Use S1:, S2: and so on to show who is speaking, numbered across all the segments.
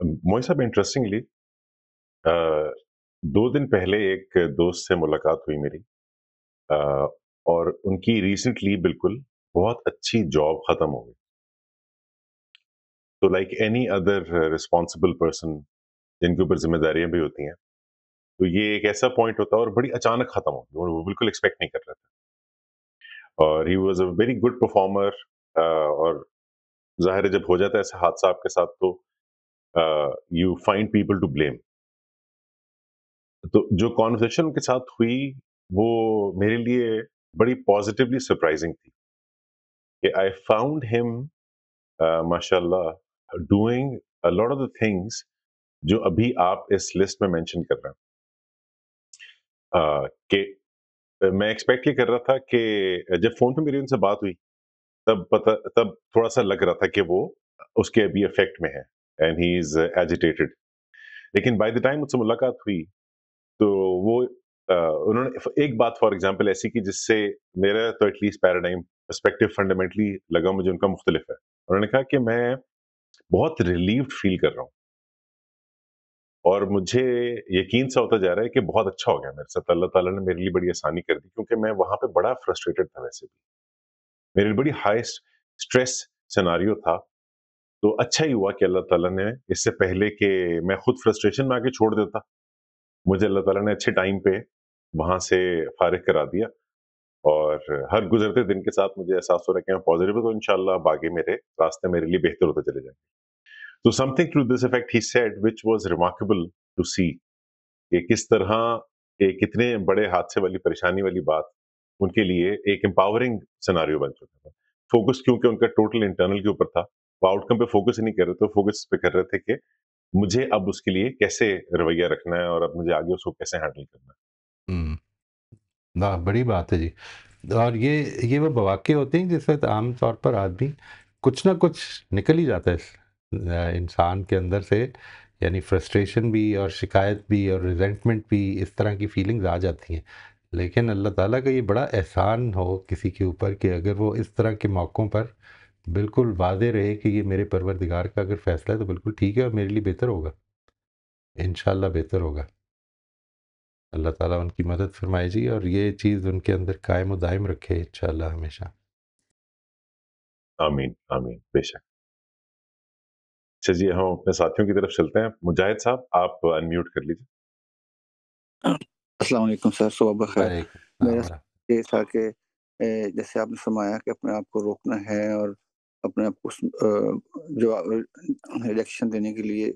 S1: मोई साहब इंटरेस्टिंगली 2 दिन पहले एक दोस्त से मुलाकात हुई मेरी अ, और उनकी रिसेंटली बिल्कुल बहुत अच्छी जॉब खत्म हो गई। तो like any other responsible person जिनके ऊपर ज़िम्मेदारियाँ भी होती हैं, तो ये एक ऐसा पॉइंट होता है और बड़ी अचानक खत्म हो गई और वो बिल्कुल एक्सपेक्ट नहीं कर रहे थे। और he was a very good performer और ज़ाहिर है जब हो जाता है ऐसा हादसा आपके साथ तो you find people to blame. तो जो कन्वर्सेशन उनके साथ हुई, वो मेरे लिए बड़ी पॉजिटिवली सरप्राइजिंग थी कि आई फाउंड हिम माशाल्लाह doing a lot of the things जो अभी आप इस लिस्ट में मेंशन कर रहे हैं। कि मैं एक्सपेक्ट ये कर रहा था कि जब फ़ोन पे मेरी उनसे बात हुई, तब थोड़ा-सा लग रहा था कि वो उसके अभी इफ़ेक्ट में है एंड ही इज़ एजिटेटेड। लेकिन बाय द टाइम मुझसे मुलाकात हुई तो वो उन्होंने एक बात फॉर एग्जांपल ऐसी की जिससे मेरा तो एटलीस्ट पैराडाइम पर्सपेक्टिव फंडामेंटली लगा मुझे उनका मुख्तलिफ है। उन्होंने कहा कि मैं बहुत रिलीव्ड फील कर रहा हूँ और मुझे यकीन सा होता जा रहा है कि बहुत अच्छा हो गया मेरे साथ, अल्लाह ताला ने मेरे लिए बड़ी आसानी कर दी क्योंकि मैं वहाँ पे बड़ा फ्रस्ट्रेटेड था वैसे भी। मेरे लिए बड़ी हाई स्ट्रेस सिनेरियो था, तो अच्छा ही हुआ कि अल्लाह ताला ने इससे पहले कि मैं खुद फ्रस्ट्रेशन में आके छोड़ देता, मुझे अल्लाह ताला ने अच्छे टाइम पे वहाँ से फ़ारिग करा दिया। और हर गुज़रते दिन के साथ मुझे एहसास हो रहा है कि मैं पॉज़िटिव हूँ, तो इंशाअल्लाह अब आगे मेरे रास्ते मेरे लिए बेहतर होते चले जाएँगे। तो something to this effect he said which was remarkable to see कि किस तरह एक इतने बड़े हादसे वाली परेशानी वाली बात उनके लिए एक एम्पावरिंग सिनेरियो बन चुका था। फ़ोकस क्योंकि उनका टोटल इंटरनल के ऊपर था, वो आउटकम पे फ़ोकस ही नहीं कर रहे थे, फ़ोकस इस पे कर रहे थे कि मुझे अब उसके लिए कैसे रवैया रखना है और अब मुझे आगे उसको कैसे हैंडल करना है।
S2: हुँ, ना बड़ी बात है जी। और ये वो मौक़े होते हैं जिस वक़्त आम तौर पर आदमी कुछ ना कुछ निकल ही जाता है इंसान के अंदर से, यानी फ्रस्ट्रेशन भी और शिकायत भी और रिज़ेंटमेंट भी, इस तरह की फीलिंग्स आ जाती हैं। लेकिन अल्लाह ताला का ये बड़ा एहसान हो किसी के ऊपर कि अगर वो इस तरह के मौक़ों पर बिल्कुल वाज़ेह रहे कि ये मेरे परवरदिगार का अगर फ़ैसला है तो बिल्कुल ठीक है और मेरे लिए बेहतर होगा। इंशाअल्लाह बेहतर होगा। अल्लाह ताला उनकी मदद फ़रमाए जी और ये चीज़ उनके अंदर कायम व दायम रखे इंशाअल्लाह हमेशा।
S1: आमीन, आमीन, बेशक। चलिए हम अपने साथियों की तरफ चलते हैं। मुजाहिद साहब आप अनम्यूट कर लीजिए।
S3: अस्सलाम वालेकुम सर, सुबह बख़ैर।
S2: वालेकुम
S3: मेरा
S2: सलाम।
S3: ये था कि जैसे आपने फ़रमाया कि अपने आप को रोकना है और अपने आप को जो रिएक्शन देने के लिए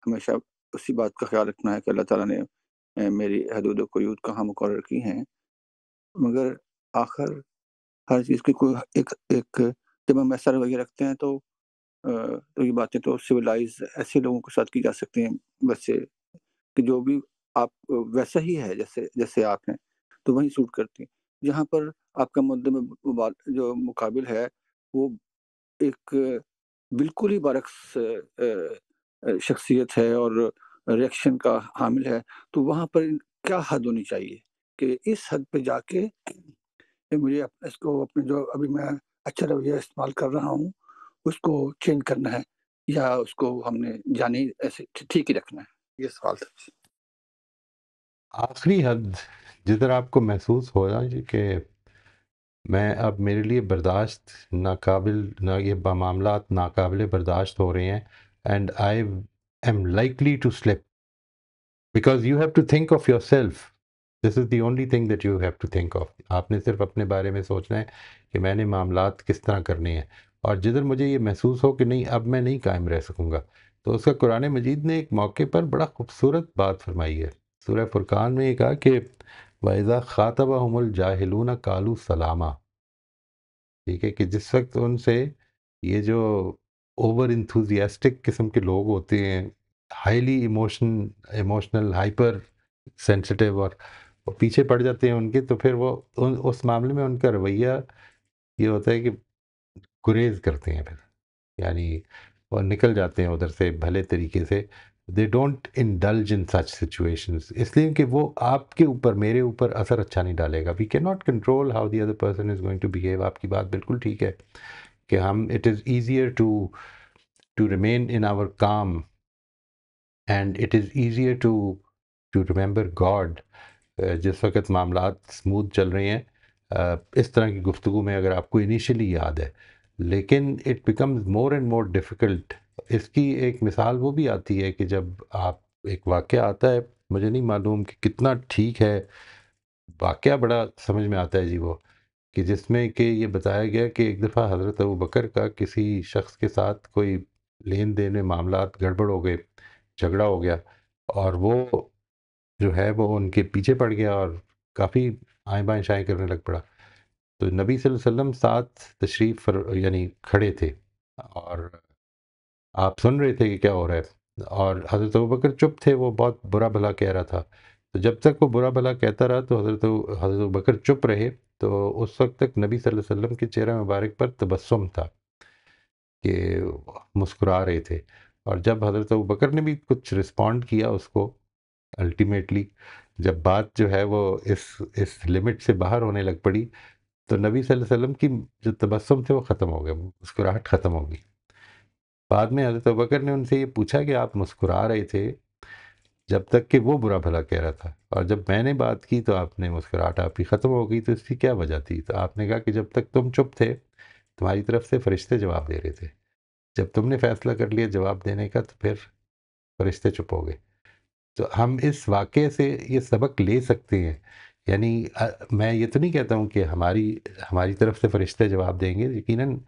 S3: हमेशा उसी बात का ख़्याल रखना है कि अल्लाह ताला ने मेरी हदूद व क़ुयूद कहाँ मुक़र्रर की हैं। मगर आख़िर हर चीज़ की कोई एक एक जब हम ऐसा रवैया रखते हैं तो ये बातें तो सिविलाइज़ ऐसे लोगों के साथ की जा सकती हैं वैसे कि जो भी आप वैसा ही है जैसे जैसे आप हैं, तो वही सूट करती हैं। जहाँ पर आपका मुद्दे में मुबाल जो मुकाबिल है, वो एक बिल्कुल ही बरअक्स शख्सियत है और रिएक्शन का हामिल है, तो वहाँ पर क्या हद होनी चाहिए कि इस हद पे जाके कि मुझे इसको अपने जो अभी मैं अच्छा रवैया इस्तेमाल कर रहा हूँ, उसको चेंज करना है या उसको हमने जाने ही ऐसे ठीक ही रखना है? ये सवाल था।
S2: आखिरी हद जिधर आपको महसूस हो ना जी कि मैं अब मेरे लिए बर्दाश्त नाकाबिल ना ये मामलात नाकाबिले बर्दाश्त हो रहे हैं and I am likely to slip because you have to think of yourself. This is the only thing that you have to think of. आपने सिर्फ अपने बारे में सोचना है कि मैंने मामलात किस तरह करने हैं और जिधर मुझे ये महसूस हो कि नहीं अब मैं नहीं कायम रह सकूँगा, तो उसका कुरान मजीद ने एक मौके पर बड़ा खूबसूरत बात फरमाई है। सूरह फुरकान में ये कहा कि वइज़ा ख़ातबहुमुल जाहिलून क़ालू सलामा। ठीक है कि जिस वक़्त उनसे ये जो ओवर एंथुसियास्टिक किस्म के लोग होते हैं, हाईली इमोशनल, हाइपर सेंसिटिव और वो पीछे पड़ जाते हैं उनके, तो फिर वो उस मामले में उनका रवैया ये होता है कि गुरेज़ करते हैं फिर। यानी वो निकल जाते हैं उधर से भले तरीके से। They don't indulge in such situations, इसलिए कि वो आपके ऊपर, मेरे ऊपर असर अच्छा नहीं डालेगा। We can not control how the other person is going to behave. आपकी बात बिल्कुल ठीक है कि हम it is easier to remain in our काम and it is easier to remember God जिस वक्त मामलात स्मूथ चल रहे हैं, इस तरह की गुफ्तगू में अगर आपको इनिशियली याद है, लेकिन it becomes more and more difficult. इसकी एक मिसाल वो भी आती है कि जब आप एक वाक़या आता है, मुझे नहीं मालूम कि कितना ठीक है, वाक़या बड़ा समझ में आता है जी वो, कि जिसमें कि ये बताया गया कि एक दफ़ा हज़रत अबू बकर का किसी शख्स के साथ कोई लेन-देन में मामलात गड़बड़ हो गए, झगड़ा हो गया, और वो जो है वो उनके पीछे पड़ गया और काफ़ी आएँ-बाएँ शाएँ करने लग पड़ा। तो नबी सल्लल्लाहु अलैहि वसल्लम साथ तशरीफ़ यानी खड़े थे, और आप सुन रहे थे कि क्या हो रहा है, और हज़रत अबू बकर चुप थे, वो बहुत बुरा-भला कह रहा था। तो जब तक वो बुरा-भला कहता रहा तो हज़रत अबू बकर चुप रहे, तो उस वक़्त तक नबी सल्लल्लाहु अलैहि वसल्लम के चेहरे मुबारक पर तबस्सुम था, कि मुस्कुरा रहे थे। और जब हज़रत अबू बकर ने भी कुछ रिस्पॉन्ड किया उसको, अल्टीमेटली जब बात जो है वो इस लिमिट से बाहर होने लग पड़ी, तो नबी सल्लल्लाहु अलैहि वसल्लम की जो तबस्सुम थे वो ख़त्म हो गया, मुस्कुराहट ख़त्म हो गई। बाद में हज़रत अबू बकर ने उनसे ये पूछा कि आप मुस्कुरा रहे थे जब तक कि वो बुरा भला कह रहा था, और जब मैंने बात की तो आपने मुस्कुराहट आपकी ख़त्म हो गई, तो इसकी क्या वजह थी? तो आपने कहा कि जब तक तुम चुप थे, तुम्हारी तरफ से फ़रिश्ते जवाब दे रहे थे। जब तुमने फ़ैसला कर लिया जवाब देने का, तो फिर फ़रिश्ते चुप हो गए। तो हम इस वाक़ये से ये सबक ले सकते हैं। यानी मैं ये तो नहीं कहता हूँ कि हमारी हमारी तरफ से फ़रिश्ते जवाब देंगे। यकीनन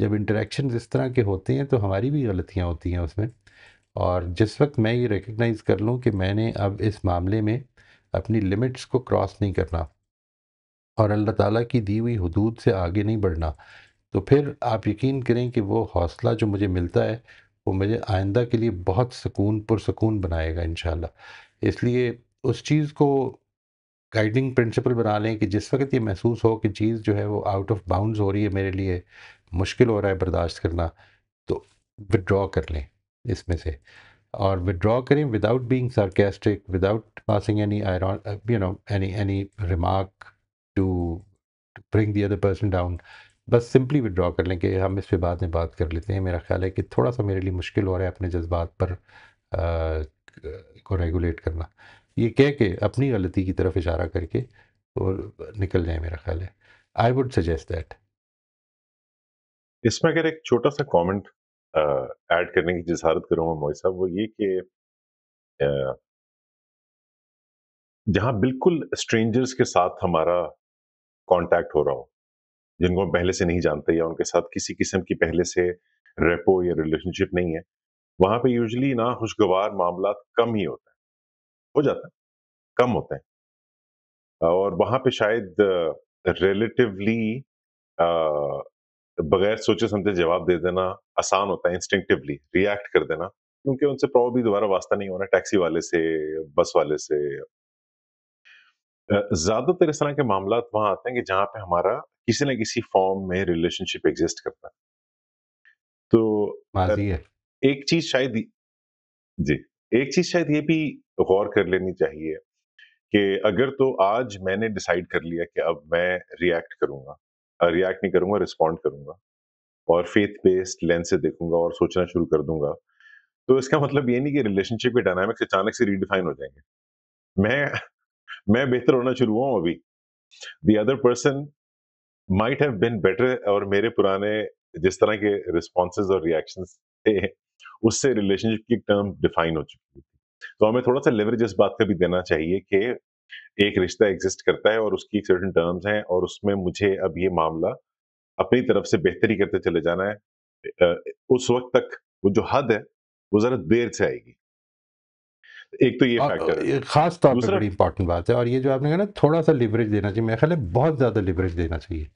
S2: जब इंटरैक्शंस इस तरह के होते हैं तो हमारी भी गलतियाँ होती हैं उसमें। और जिस वक़्त मैं ये रिकॉग्नाइज़ कर लूँ कि मैंने अब इस मामले में अपनी लिमिट्स को क्रॉस नहीं करना और अल्लाह ताला की दी हुई हुदूद से आगे नहीं बढ़ना, तो फिर आप यकीन करें कि वो हौसला जो मुझे मिलता है, वो मुझे आइंदा के लिए बहुत पुरसकून बनाएगा इंशाल्लाह। इसलिए उस चीज़ को गाइडिंग प्रिंसिपल बना लें कि जिस वक़्त ये महसूस हो कि चीज़ जो है वो आउट ऑफ बाउंड्स हो रही है मेरे लिए, मुश्किल हो रहा है बर्दाश्त करना, तो विथड्रॉ कर लें इसमें से। और विथड्रॉ करें without being sarcastic, without passing any any remark to bring the other person down. बस सिंपली विथड्रॉ कर लें कि हम इस पे बाद में बात कर लेते हैं। मेरा ख्याल है कि थोड़ा-सा मेरे लिए मुश्किल हो रहा है अपने जज़्बात पर को रेगुलेट करना। ये कह के अपनी गलती की तरफ इशारा करके और निकल जाएँ, मेरा ख्याल है। I would suggest that.
S1: इसमें अगर एक छोटा-सा कमेंट ऐड करने की जिसारत करूँगा मोहित साहब, वो ये कि अ, जहाँ बिल्कुल स्ट्रेंजर्स के साथ हमारा कॉन्टैक्ट हो रहा हो, जिनको हम पहले से नहीं जानते या उनके साथ किसी किस्म की पहले से रेपो या रिलेशनशिप नहीं है, वहाँ पे यूजुअली ना खुशगवार मामलात कम ही होते हैं, हो जाता है, कम होते हैं। और वहाँ पे शायद रिलेटिवली अ, बगैर सोचे-समझे जवाब दे देना आसान होता है, इंस्टिंक्टिवली रिएक्ट कर देना, क्योंकि उनसे प्रोबेबली दोबारा वास्ता नहीं हो रहा, टैक्सी वाले से, बस वाले से। ज़्यादातर इस तरह के मामलात वहाँ आते हैं कि जहाँ पे हमारा किसी न किसी फ़ॉर्म में रिलेशनशिप एक्ज़िस्ट करता है। तो अ,
S2: माज़ी है।
S1: एक चीज़ शायद जी, एक चीज़ शायद ये भी गौर कर लेनी चाहिए कि अगर तो आज मैंने डिसाइड कर लिया कि अब मैं रिएक्ट करूँगा, रिएक्ट नहीं करूँगा, रिस्पॉन्ड करूँगा और फेथ बेस्ड लेंस से देखूँगा और सोचना शुरू कर दूँगा, तो इसका मतलब ये नहीं कि रिलेशनशिप के डायनामिक्स अचानक से रिडिफाइन हो जाएँगे। मैं मैं बेहतर होना शुरू हुआ हूँ अभी। The other person might have been better, और मेरे पुराने जिस तरह के रिस्पॉन्सेज़ और रिएक्शंस थे, उससे रिलेशनशिप की टर्म डिफाइन हो चुकी थी। तो हमें थोड़ा-सा लेवरेज इस बात का भी देना चाहिए कि एक रिश्ता एग्ज़िस्ट करता है और उसकी एक सर्टेन टर्म्स हैं, और उसमें मुझे अब ये मामला अपनी तरफ से बेहतरी करते चले जाना है। अ, उस वक़्त तक वो जो हद है, वो ज़रा देर से आएगी। एक तो ये फैक्टर है।
S2: ये ख़ास तौर पे
S1: दूसरा
S2: बड़ी इम्पोर्टेंट बात है, और ये जो आपने कहा ना थोड़ा-सा लिवरेज देना चाहिए, मेरा ख़्याल है बहुत ज़्यादा लिवरेज देना चाहिए।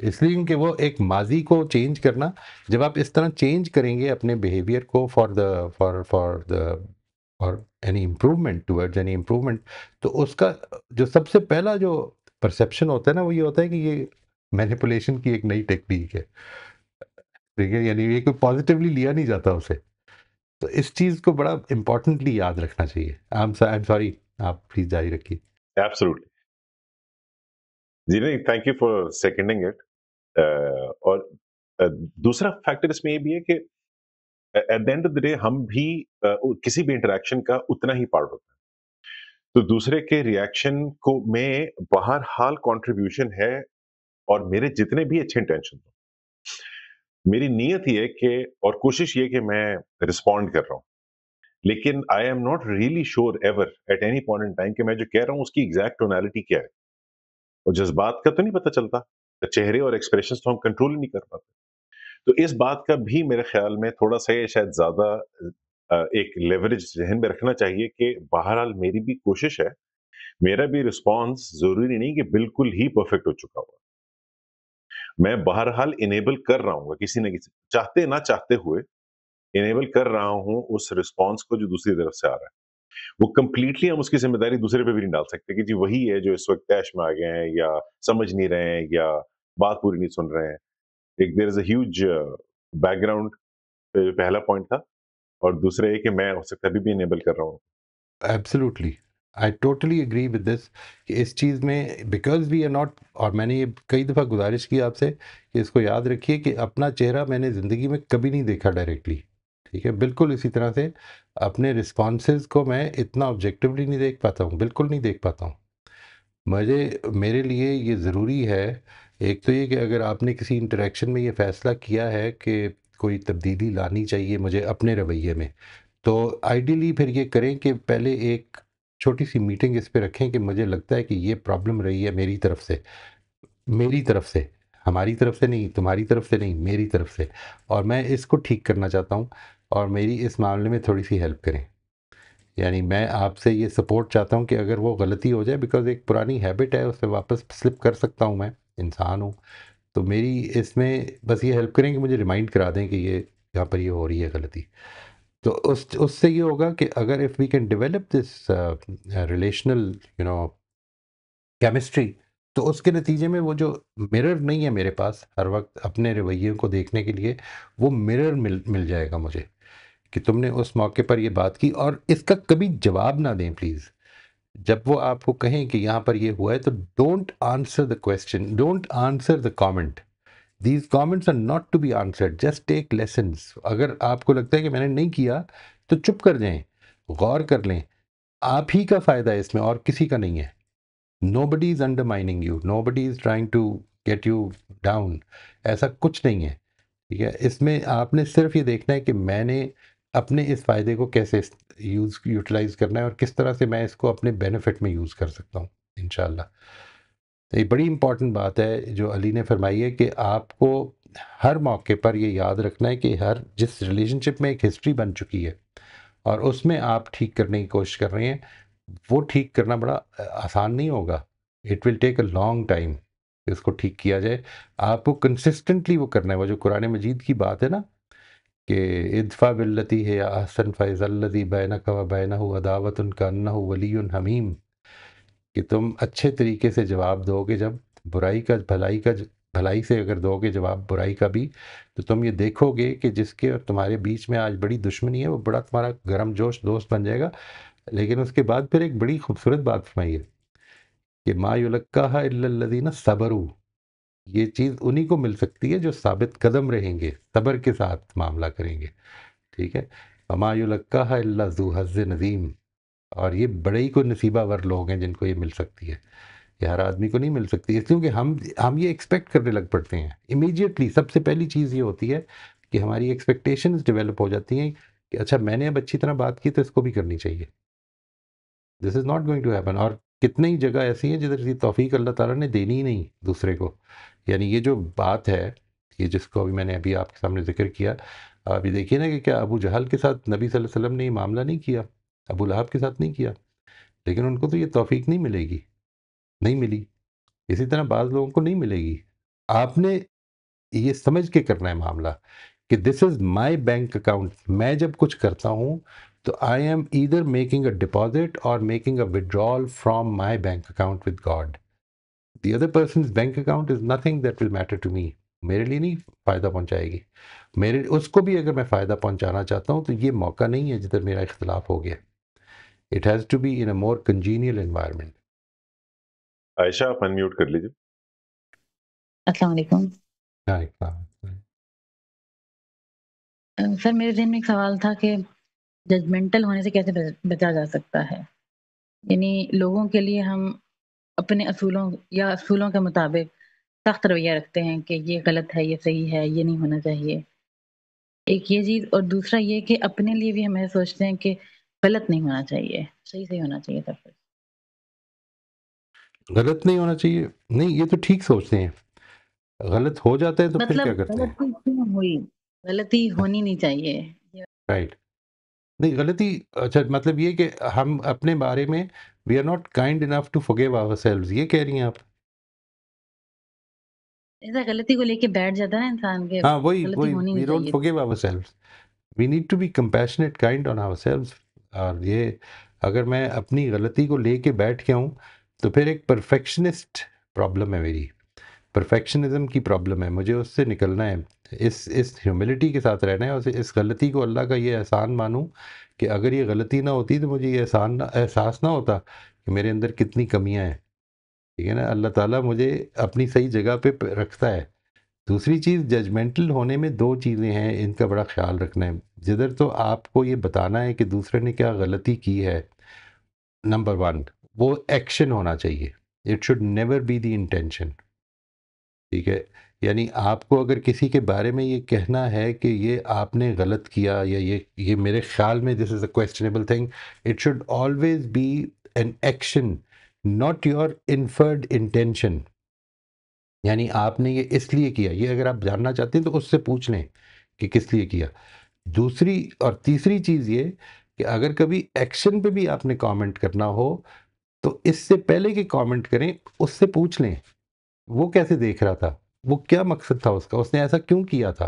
S2: इसलिए क्योंकि वो एक माज़ी को चेंज करना, जब आप इस तरह चेंज करेंगे अपने बिहेवियर को for any improvement, towards any improvement, तो उसका जो सबसे पहला जो परसेप्शन होता है ना, वो ये होता है कि ये मैनिपुलेशन की एक नई टेक्नीक है। ठीक है? यानी ये कोई पॉज़िटिवली लिया नहीं जाता उसे। तो इस चीज़ को बड़ा इम्पोर्टेंटली याद रखना चाहिए। आई एम सॉरी, आप प्लीज़ जारी रखिए।
S1: एब्सोल्यूटली। जी नहीं, थैंक यू फॉर सेकंडिंग इट। और दूसरा फैक्टर इसमें ये भी है कि at the end of the day हम भी किसी भी इंटरेक्शन का उतना ही पार्ट होता है। तो दूसरे के रिएक्शन को में बहरहाल कंट्रीब्यूशन है, और मेरे जितने भी अच्छे इंटेंशन हो, मेरी नीयत ये है कि और कोशिश ये कि मैं रिस्पॉन्ड कर रहा हूँ, लेकिन आई am not really sure ever at any point in time कि मैं जो कह रहा हूँ उसकी एग्जैक्ट टोनालिटी क्या है। और जज्बात का तो नहीं पता चलता, चेहरे और एक्सप्रेशंस तो हम कंट्रोल ही नहीं कर पाते। तो इस बात का भी मेरे ख्याल में थोड़ा सा ये शायद ज्यादा एक लेवरेज जहन में रखना चाहिए कि बहरहाल मेरी भी कोशिश है, मेरा भी रिस्पॉन्स जरूरी नहीं कि बिल्कुल ही परफेक्ट हो चुका हुआ। मैं बहरहाल इनेबल कर रहा हूँ किसी न किसी, चाहते ना चाहते हुए इनेबल कर रहा हूँ उस रिस्पॉन्स को जो दूसरी तरफ से आ रहा है। वो कंप्लीटली हम उसकी जिम्मेदारी दूसरे पे भी नहीं डाल सकते कि जी वही है जो इस वक्त तैश में आ गए हैं, या समझ नहीं रहे हैं, या बात पूरी नहीं सुन रहे हैं। एक there is a huge background, पहला पॉइंट था, और दूसरा ये कि मैं हो सकता है अभी भी इनेबल कर रहा हूँ।
S2: Absolutely, I totally agree with this कि इस चीज़ में बिकॉज वी आर नॉट, और मैंने ये कई दफ़ा गुजारिश की आपसे कि इसको याद रखिए कि अपना चेहरा मैंने ज़िंदगी में कभी नहीं देखा डायरेक्टली, ठीक है। बिल्कुल इसी तरह से अपने रिस्पॉन्सेज को मैं इतना ऑब्जेक्टिवली नहीं देख पाता हूँ, बिल्कुल नहीं देख पाता हूँ। मेरे लिए ये ज़रूरी है, एक तो ये कि अगर आपने किसी इंटरेक्शन में ये फ़ैसला किया है कि कोई तब्दीली लानी चाहिए मुझे अपने रवैये में, तो आइडियली फिर ये करें कि पहले एक छोटी-सी मीटिंग इस पे रखें कि मुझे लगता है कि ये प्रॉब्लम रही है मेरी तरफ से, हमारी तरफ से नहीं, तुम्हारी तरफ से नहीं, मेरी तरफ से, और मैं इसको ठीक करना चाहता हूँ और मेरी इस मामले में थोड़ी-सी हेल्प करें। यानी मैं आपसे ये सपोर्ट चाहता हूँ कि अगर वो गलती हो जाए, बिकॉज़ एक पुरानी हैबिट है, उससे वापस स्लिप कर सकता हूँ मैं, इंसान हूँ। तो मेरी इसमें बस ये हेल्प करें कि मुझे रिमाइंड करा दें कि ये यहाँ पर ये हो रही है गलती। तो उससे ये होगा कि अगर if we can develop this relational you know chemistry, तो उसके नतीजे में वो जो मिरर नहीं है मेरे पास हर वक़्त अपने रवैये को देखने के लिए, वो मिरर मिल जाएगा मुझे कि तुमने उस मौके पर ये बात की, और इसका कभी जवाब ना दें प्लीज़। जब वो आपको कहें कि यहाँ पर ये हुआ है, तो don't answer the question, don't answer the comment. These comments are not to be answered, just take lessons. अगर आपको लगता है कि मैंने नहीं किया, तो चुप कर जाएं, गौर कर लें। आप ही का फ़ायदा है इसमें, और किसी का नहीं है। Nobody is undermining you, nobody is trying to get you down, ऐसा कुछ नहीं है, ठीक है। इसमें आपने सिर्फ ये देखना है कि मैंने अपने इस फ़ायदे को कैसे यूटिलाइज़ करना है और किस तरह से मैं इसको अपने बेनिफिट में यूज़ कर सकता हूँ, इंशाल्लाह। तो ये बड़ी इंपॉर्टेंट बात है जो अली ने फरमाई है कि आपको हर मौके पर ये याद रखना है कि हर जिस रिलेशनशिप में एक हिस्ट्री बन चुकी है और उसमें आप ठीक करने की कोशिश कर रहे हैं, वो ठीक करना बड़ा आसान नहीं होगा। It will take a long time कि उसको ठीक किया जाए। आपको कंसिस्टेंटली वो करना है। वो जो कुरान मजीद की बात है ना कि इदफा बिल्लती है या अहसन फ़ैज़ल्लज़ी बैनक व बैनहु अदावतुन कअन्नहु वलियुन हमीम, कि तुम अच्छे तरीके से जवाब दोगे जब भलाई से अगर दोगे जवाब बुराई का भी, तो तुम ये देखोगे कि जिसके और तुम्हारे बीच में आज बड़ी दुश्मनी है, वो बड़ा तुम्हारा गर्मजोश दोस्त बन जाएगा। लेकिन उसके बाद फिर एक बड़ी खूबसूरत बात फरमाई है कि मा युलक्काहा इल्लल्लज़ीना सबरू, ये चीज़ उन्हीं को मिल सकती है जो साबित कदम रहेंगे, सब्र के साथ मामला करेंगे, ठीक है। वमा युलक्काहा इल्ला ज़ू हज़्ज़िन अज़ीम, और ये बड़े ही को नसीबावर लोग हैं जिनको ये मिल सकती है। ये हर आदमी को नहीं मिल सकती, इसलिए कि हम ये एक्सपेक्ट करने लग पड़ते हैं इमीडिएटली। सबसे पहली चीज़ ये होती है कि हमारी एक्सपेक्टेशंस डेवलप हो जाती हैं कि अच्छा मैंने अब अच्छी तरह बात की तो इसको भी करनी चाहिए। This is not going to happen. और कितनी ही जगह ऐसी है जिधर ये तौफीक अल्लाह ताला ने देनी ही नहीं दूसरे को। यानी ये जो बात है, ये जिसको अभी आपके सामने जिक्र किया, अभी देखिए ना कि क्या अबू जहल के साथ नबी सल्लल्लाहु अलैहि वसल्लम ने ये मामला नहीं किया, अबू लहब के साथ नहीं किया, लेकिन उनको तो ये तौफीक नहीं मिलेगी, नहीं मिली। इसी तरह बाज़ लोगों को नहीं मिलेगी। आपने ये समझ के करना है मामला कि this is my bank account. मैं जब कुछ करता हूँ तो I am either making a deposit और making a withdrawal from my bank account with God. The other person's bank account is nothing that will matter to me. मेरे लिए नहीं फ़ायदा पहुँचाएगी। मेरे उसको भी अगर मैं फ़ायदा पहुँचाना चाहता हूँ तो ये मौका नहीं है जिधर मेरा इख्तिलाफ हो गया। It has to be in a more congenial environment.
S1: Ayesha, आप अनम्यूट कर लीजिए।
S4: अस्सलाम वालेकुम।
S2: हाँ,
S4: सर मेरे ज़हन में एक सवाल था कि जजमेंटल होने से कैसे बचा जा सकता है? यानी लोगों के लिए हम अपने असूलों के मुताबिक सख्त रवैया रखते हैं कि ये गलत है, ये सही है, ये नहीं होना चाहिए। एक ये चीज़ और दूसरा ये कि अपने लिए भी हम ऐसा सोचते हैं कि गलत नहीं होना चाहिए, सही-सही होना चाहिए सब कुछ।
S2: गलत नहीं होना चाहिए, नहीं ये तो ठीक सोचते हैं, गलत हो जाता है तो फिर क्या
S4: मतलब
S2: करते हैं?
S4: गलती क्यों हुई? गलती होनी नहीं चाहिए। ये
S2: राइट, नहीं गलती, अच्छा मतलब ये कि हम अपने बारे में we are not kind enough to forgive ourselves, ये कह रही हैं आप?
S4: ऐसा गलती को लेके बैठ जाता है ना इंसान के
S2: हाँ वही
S4: गलती
S2: वही,
S4: होनी
S2: वी
S4: नहीं
S2: डोंट
S4: चाहिए।
S2: Forgive ourselves, we need to be compassionate kind on ourselves. और ये अगर मैं अपनी गलती को लेके बैठ गया हूँ तो फिर एक परफेक्शनिस्ट प्रॉब्लम है मेरी, परफेक्शनिज्म की प्रॉब्लम है, मुझे उससे निकलना है, इस ह्यूमिलिटी के साथ रहना है और इस गलती को अल्लाह का ये एहसान मानूं कि अगर ये गलती ना होती तो मुझे ये एहसास ना होता कि मेरे अंदर कितनी कमियां हैं। ठीक है ना, अल्लाह ताला मुझे अपनी सही जगह पे रखता है। दूसरी चीज़, जजमेंटल होने में दो चीज़ें हैं, इनका बड़ा ख्याल रखना है। जिधर तो आपको ये बताना है कि दूसरे ने क्या गलती की है, नंबर वन, वो एक्शन होना चाहिए, it should never be the intention. ठीक है, यानी आपको अगर किसी के बारे में ये कहना है कि ये आपने गलत किया या ये मेरे ख्याल में this is a questionable thing, it should always be an action, not your inferred intention. यानी आपने ये इसलिए किया, ये अगर आप जानना चाहते हैं तो उससे पूछ लें कि किस लिए किया। दूसरी और तीसरी चीज़ ये कि अगर कभी एक्शन पे भी आपने कमेंट करना हो तो इससे पहले कि कमेंट करें उससे पूछ लें वो कैसे देख रहा था, वो क्या मकसद था उसका, उसने ऐसा क्यों किया था।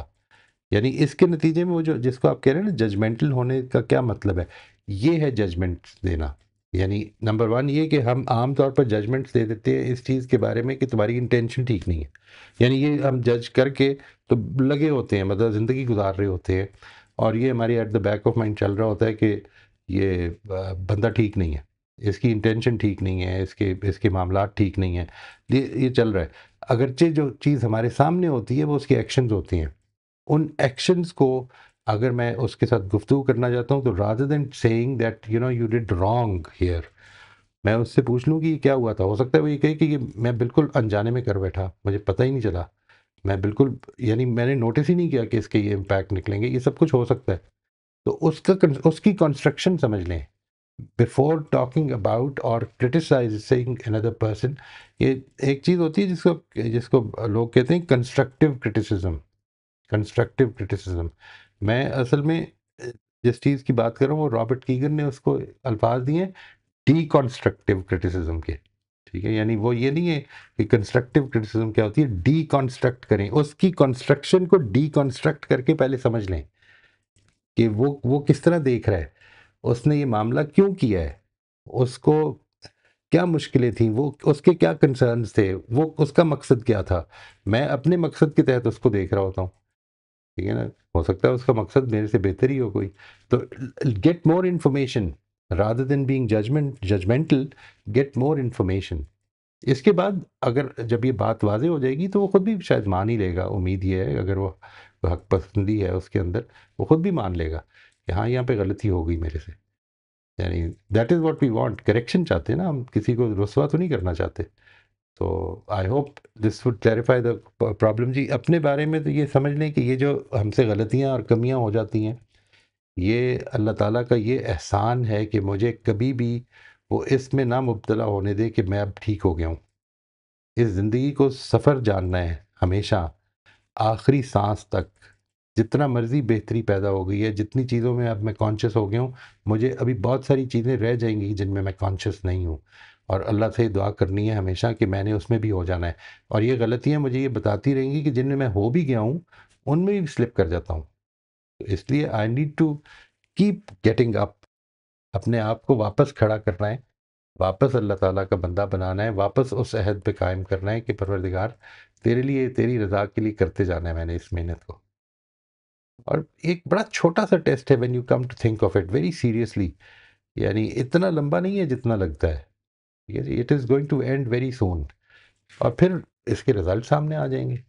S2: यानी इसके नतीजे में वो जो जिसको आप कह रहे हैं ना जजमेंटल होने का क्या मतलब है, ये है जजमेंट देना। यानी नंबर वन ये कि हम आम तौर पर जजमेंट्स दे देते हैं इस चीज़ के बारे में कि तुम्हारी इंटेंशन ठीक नहीं है, यानी ये हम जज करके तो लगे होते हैं, मतलब ज़िंदगी गुजार रहे होते हैं और ये हमारी at the back of mind चल रहा होता है कि ये बंदा ठीक नहीं है, इसकी इंटेंशन ठीक नहीं है, इसके इसके मामलात ठीक नहीं है, ये चल रहा है। अगरचे जो चीज़ हमारे सामने होती है वो उसकी एक्शंस होती हैं, उन एक्शंस को अगर मैं उसके साथ गुफ्तगू करना चाहता हूँ तो rather than saying that you no you did wrong here, मैं उससे पूछ लूँ कि ये क्या हुआ था। हो सकता है वो ये कहे कि ये मैं बिल्कुल अनजाने में कर बैठा, मुझे पता ही नहीं चला, मैं बिल्कुल यानी मैंने नोटिस ही नहीं किया कि इसके ये इम्पैक्ट निकलेंगे, ये सब कुछ हो सकता है। तो उसकी कंस्ट्रक्शन समझ लें बिफोर टॉकिंग अबाउट और क्रिटिसाइजिंग अनदर पर्सन। ये एक चीज़ होती है जिसको जिसको लोग कहते हैं कंस्ट्रक्टिव क्रिटिसिज्म, कंस्ट्रक्टिव क्रिटिसिज्म। मैं असल में जिस चीज़ की बात कर रहा हूँ वो रॉबर्ट कीगन ने उसको अल्फाज दिए हैं डीकंस्ट्रक्टिव क्रिटिसिज्म के। ठीक है, यानी वो ये नहीं है कि कंस्ट्रक्टिव क्रिटिसिज्म क्या होती है, डीकंस्ट्रक्ट करें, उसकी कंस्ट्रक्शन को डीकंस्ट्रक्ट करके पहले समझ लें कि वो किस तरह देख रहा है, उसने ये मामला क्यों किया है, उसको क्या मुश्किलें थी, वो उसके क्या कंसर्न्स थे, वो उसका मकसद क्या था। मैं अपने मकसद के तहत उसको देख रहा होता हूँ। ठीक है ना, हो सकता है उसका मकसद मेरे से बेहतर ही हो कोई। तो get more information rather than being judgmental, get more information. इसके बाद अगर जब ये बात वाज़ेह हो जाएगी तो वो खुद भी शायद मान ही लेगा, उम्मीद ये है अगर वो हक पसंदी है उसके अंदर, वो खुद भी मान लेगा कि हाँ यहाँ पे गलती हो गई मेरे से। यानी that is what we want, correction चाहते हैं ना हम, किसी को रुस्वा तो नहीं करना चाहते। तो I hope this would clarify the problem. जी अपने बारे में तो ये समझ लें कि ये जो हमसे गलतियाँ और कमियाँ हो जाती हैं, ये अल्लाह ताला का ये एहसान है कि मुझे कभी भी वो इसमें ना मुब्तला होने दे कि मैं अब ठीक हो गया हूँ। इस ज़िंदगी को सफ़र जानना है हमेशा, आखिरी सांस तक। जितना मर्ज़ी बेहतरी पैदा हो गई है, जितनी चीज़ों में अब मैं कॉन्शियस हो गया हूँ, मुझे अभी बहुत सारी चीज़ें रह जाएंगी जिनमें मैं कॉन्शियस नहीं हूँ, और अल्लाह से दुआ करनी है हमेशा कि मैंने उसमें भी हो जाना है। और ये गलतियाँ मुझे ये बताती रहेंगी कि जिनमें मैं हो भी गया हूँ उनमें भी स्लिप कर जाता हूँ। तो इसलिए I need to keep getting up, अपने आप को वापस खड़ा करना है, वापस अल्लाह ताला का बंदा बनाना है, वापस उस अहद पे कायम करना है कि परवरदिगार तेरे लिए, तेरी रज़ा के लिए करते जाना है मैंने इस मेहनत को। और एक बड़ा छोटा सा टेस्ट है when you come to think of it very seriously, यानी इतना लंबा नहीं है जितना लगता है, it is going to end very soon, और फिर इसके रिजल्ट सामने आ जाएंगे।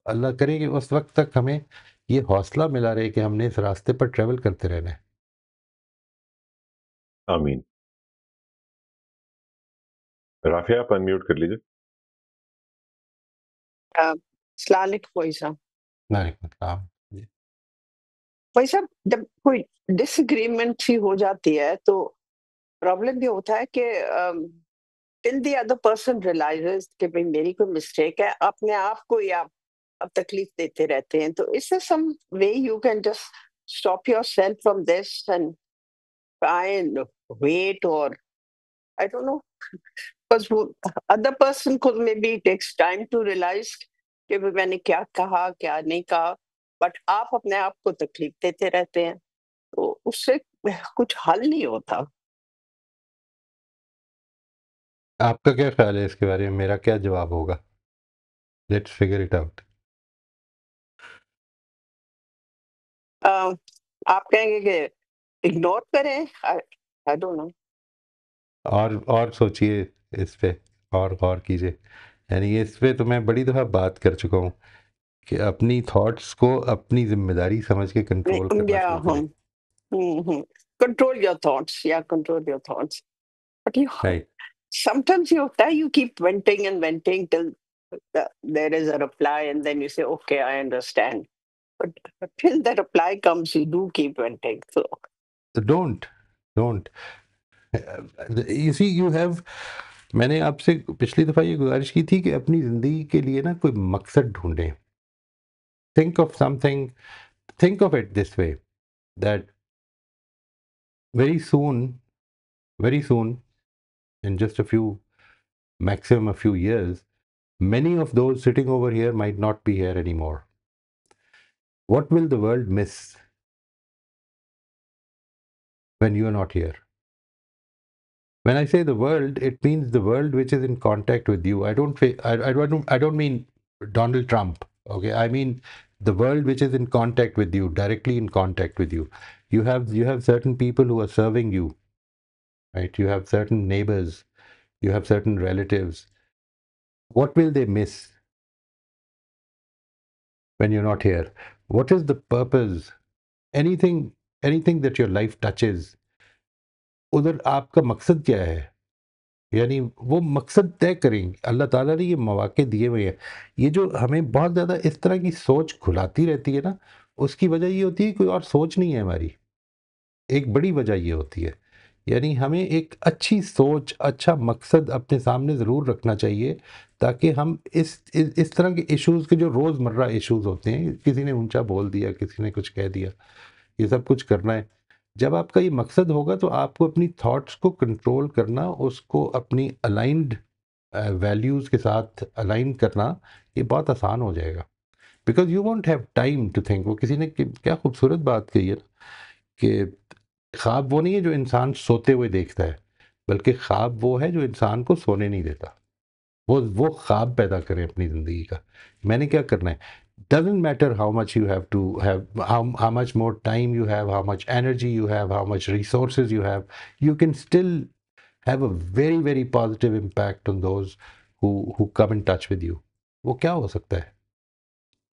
S2: अल्लाह करे कि उस वक्त तक हमें ये हौसला मिला रहे कि हमने इस रास्ते पर ट्रेवल करते रहना है।
S1: आमीन। राफिया, आप अनम्यूट कर लीजिए।
S5: अस्सलाम वालेकुम भाई साहब।
S2: वालेकुम अस्सलाम जी।
S5: भाई साहब, जब कोई डिसएग्रीमेंट सी हो जाती है तो प्रॉब्लम ये होता है कि till the other person realizes कि भाई मेरी कोई मिस्टेक है, अपने आप को या आप तकलीफ देते रहते हैं। तो इससे some way you can just stop yourself from this and try and wait, और आई डोंट नो, बिकॉज वो अदर पर्सन को may be takes time to realize कि भाई मैंने क्या कहा क्या नहीं कहा, बट आप अपने आप को तकलीफ देते रहते हैं, तो उससे कुछ हल नहीं होता।
S2: आपका क्या ख्याल है इसके बारे में? मेरा क्या जवाब होगा? Let's figure it out.
S5: आप कहेंगे कि इग्नोर करें, आई डोंट नो।
S2: और सोचिए इस पे, और गौर कीजिए। यानी इस पे तो मैं बड़ी दफ़ा बात कर चुका हूँ कि अपनी थॉट्स को अपनी जिम्मेदारी समझ के कंट्रोल करना
S5: या
S2: शुरू करें।
S5: कंट्रोल योर थॉट्स, या control your thoughts, but you
S2: right.
S5: sometimes you keep venting and venting till there is a reply, and then you say okay, I understand, but till the reply comes you do keep venting. So
S2: don't don't you see you have, मैंने आपसे पिछली दफ़ा ये गुजारिश की थी कि अपनी ज़िंदगी के लिए ना कोई मकसद ढूंढें। Think of something, think of it this way, that very soon, in just a few, maximum a few years, many of those sitting over here might not be here anymore. What will the world miss when you are not here? When I say the world, it means the world which is in contact with you. I don't mean Donald Trump. Okay, I mean the world which is in contact with you, directly in contact with you. You have certain people who are serving you, right? You have certain neighbors, you have certain relatives. What will they miss when you're not here? What is the purpose? Anything that your life touches, उधर आपका मकसद क्या है? यानी वो मकसद तय करें। अल्लाह ताला ने ये मौके दिए हुए हैं। ये जो हमें बहुत ज़्यादा इस तरह की सोच खुलाती रहती है ना, उसकी वजह ये होती है कोई और सोच नहीं है हमारी। एक बड़ी वजह ये होती है, यानी हमें एक अच्छी सोच, अच्छा मकसद अपने सामने ज़रूर रखना चाहिए, ताकि हम इस तरह के इश्यूज़ के जो रोज़मर्रा इश्यूज़ होते हैं, किसी ने ऊंचा बोल दिया, किसी ने कुछ कह दिया, ये सब कुछ करना है। जब आपका ये मकसद होगा तो आपको अपनी थॉट्स को कंट्रोल करना, उसको अपनी अलाइंड वैल्यूज़ के साथ अलाइन करना, ये बहुत आसान हो जाएगा। Because you won't have time to think. वो किसी ने क्या खूबसूरत बात कही है कि ख्वाब वो नहीं है जो इंसान सोते हुए देखता है, बल्कि ख्वाब वो है जो इंसान को सोने नहीं देता। वो ख्वाब पैदा करें अपनी ज़िंदगी का। मैंने क्या करना है, doesn't matter how much you have to have, how much more time you have, how much energy you have, how much resources you have, you can still have a very very positive impact on those who come in touch with you. वो क्या हो सकता है?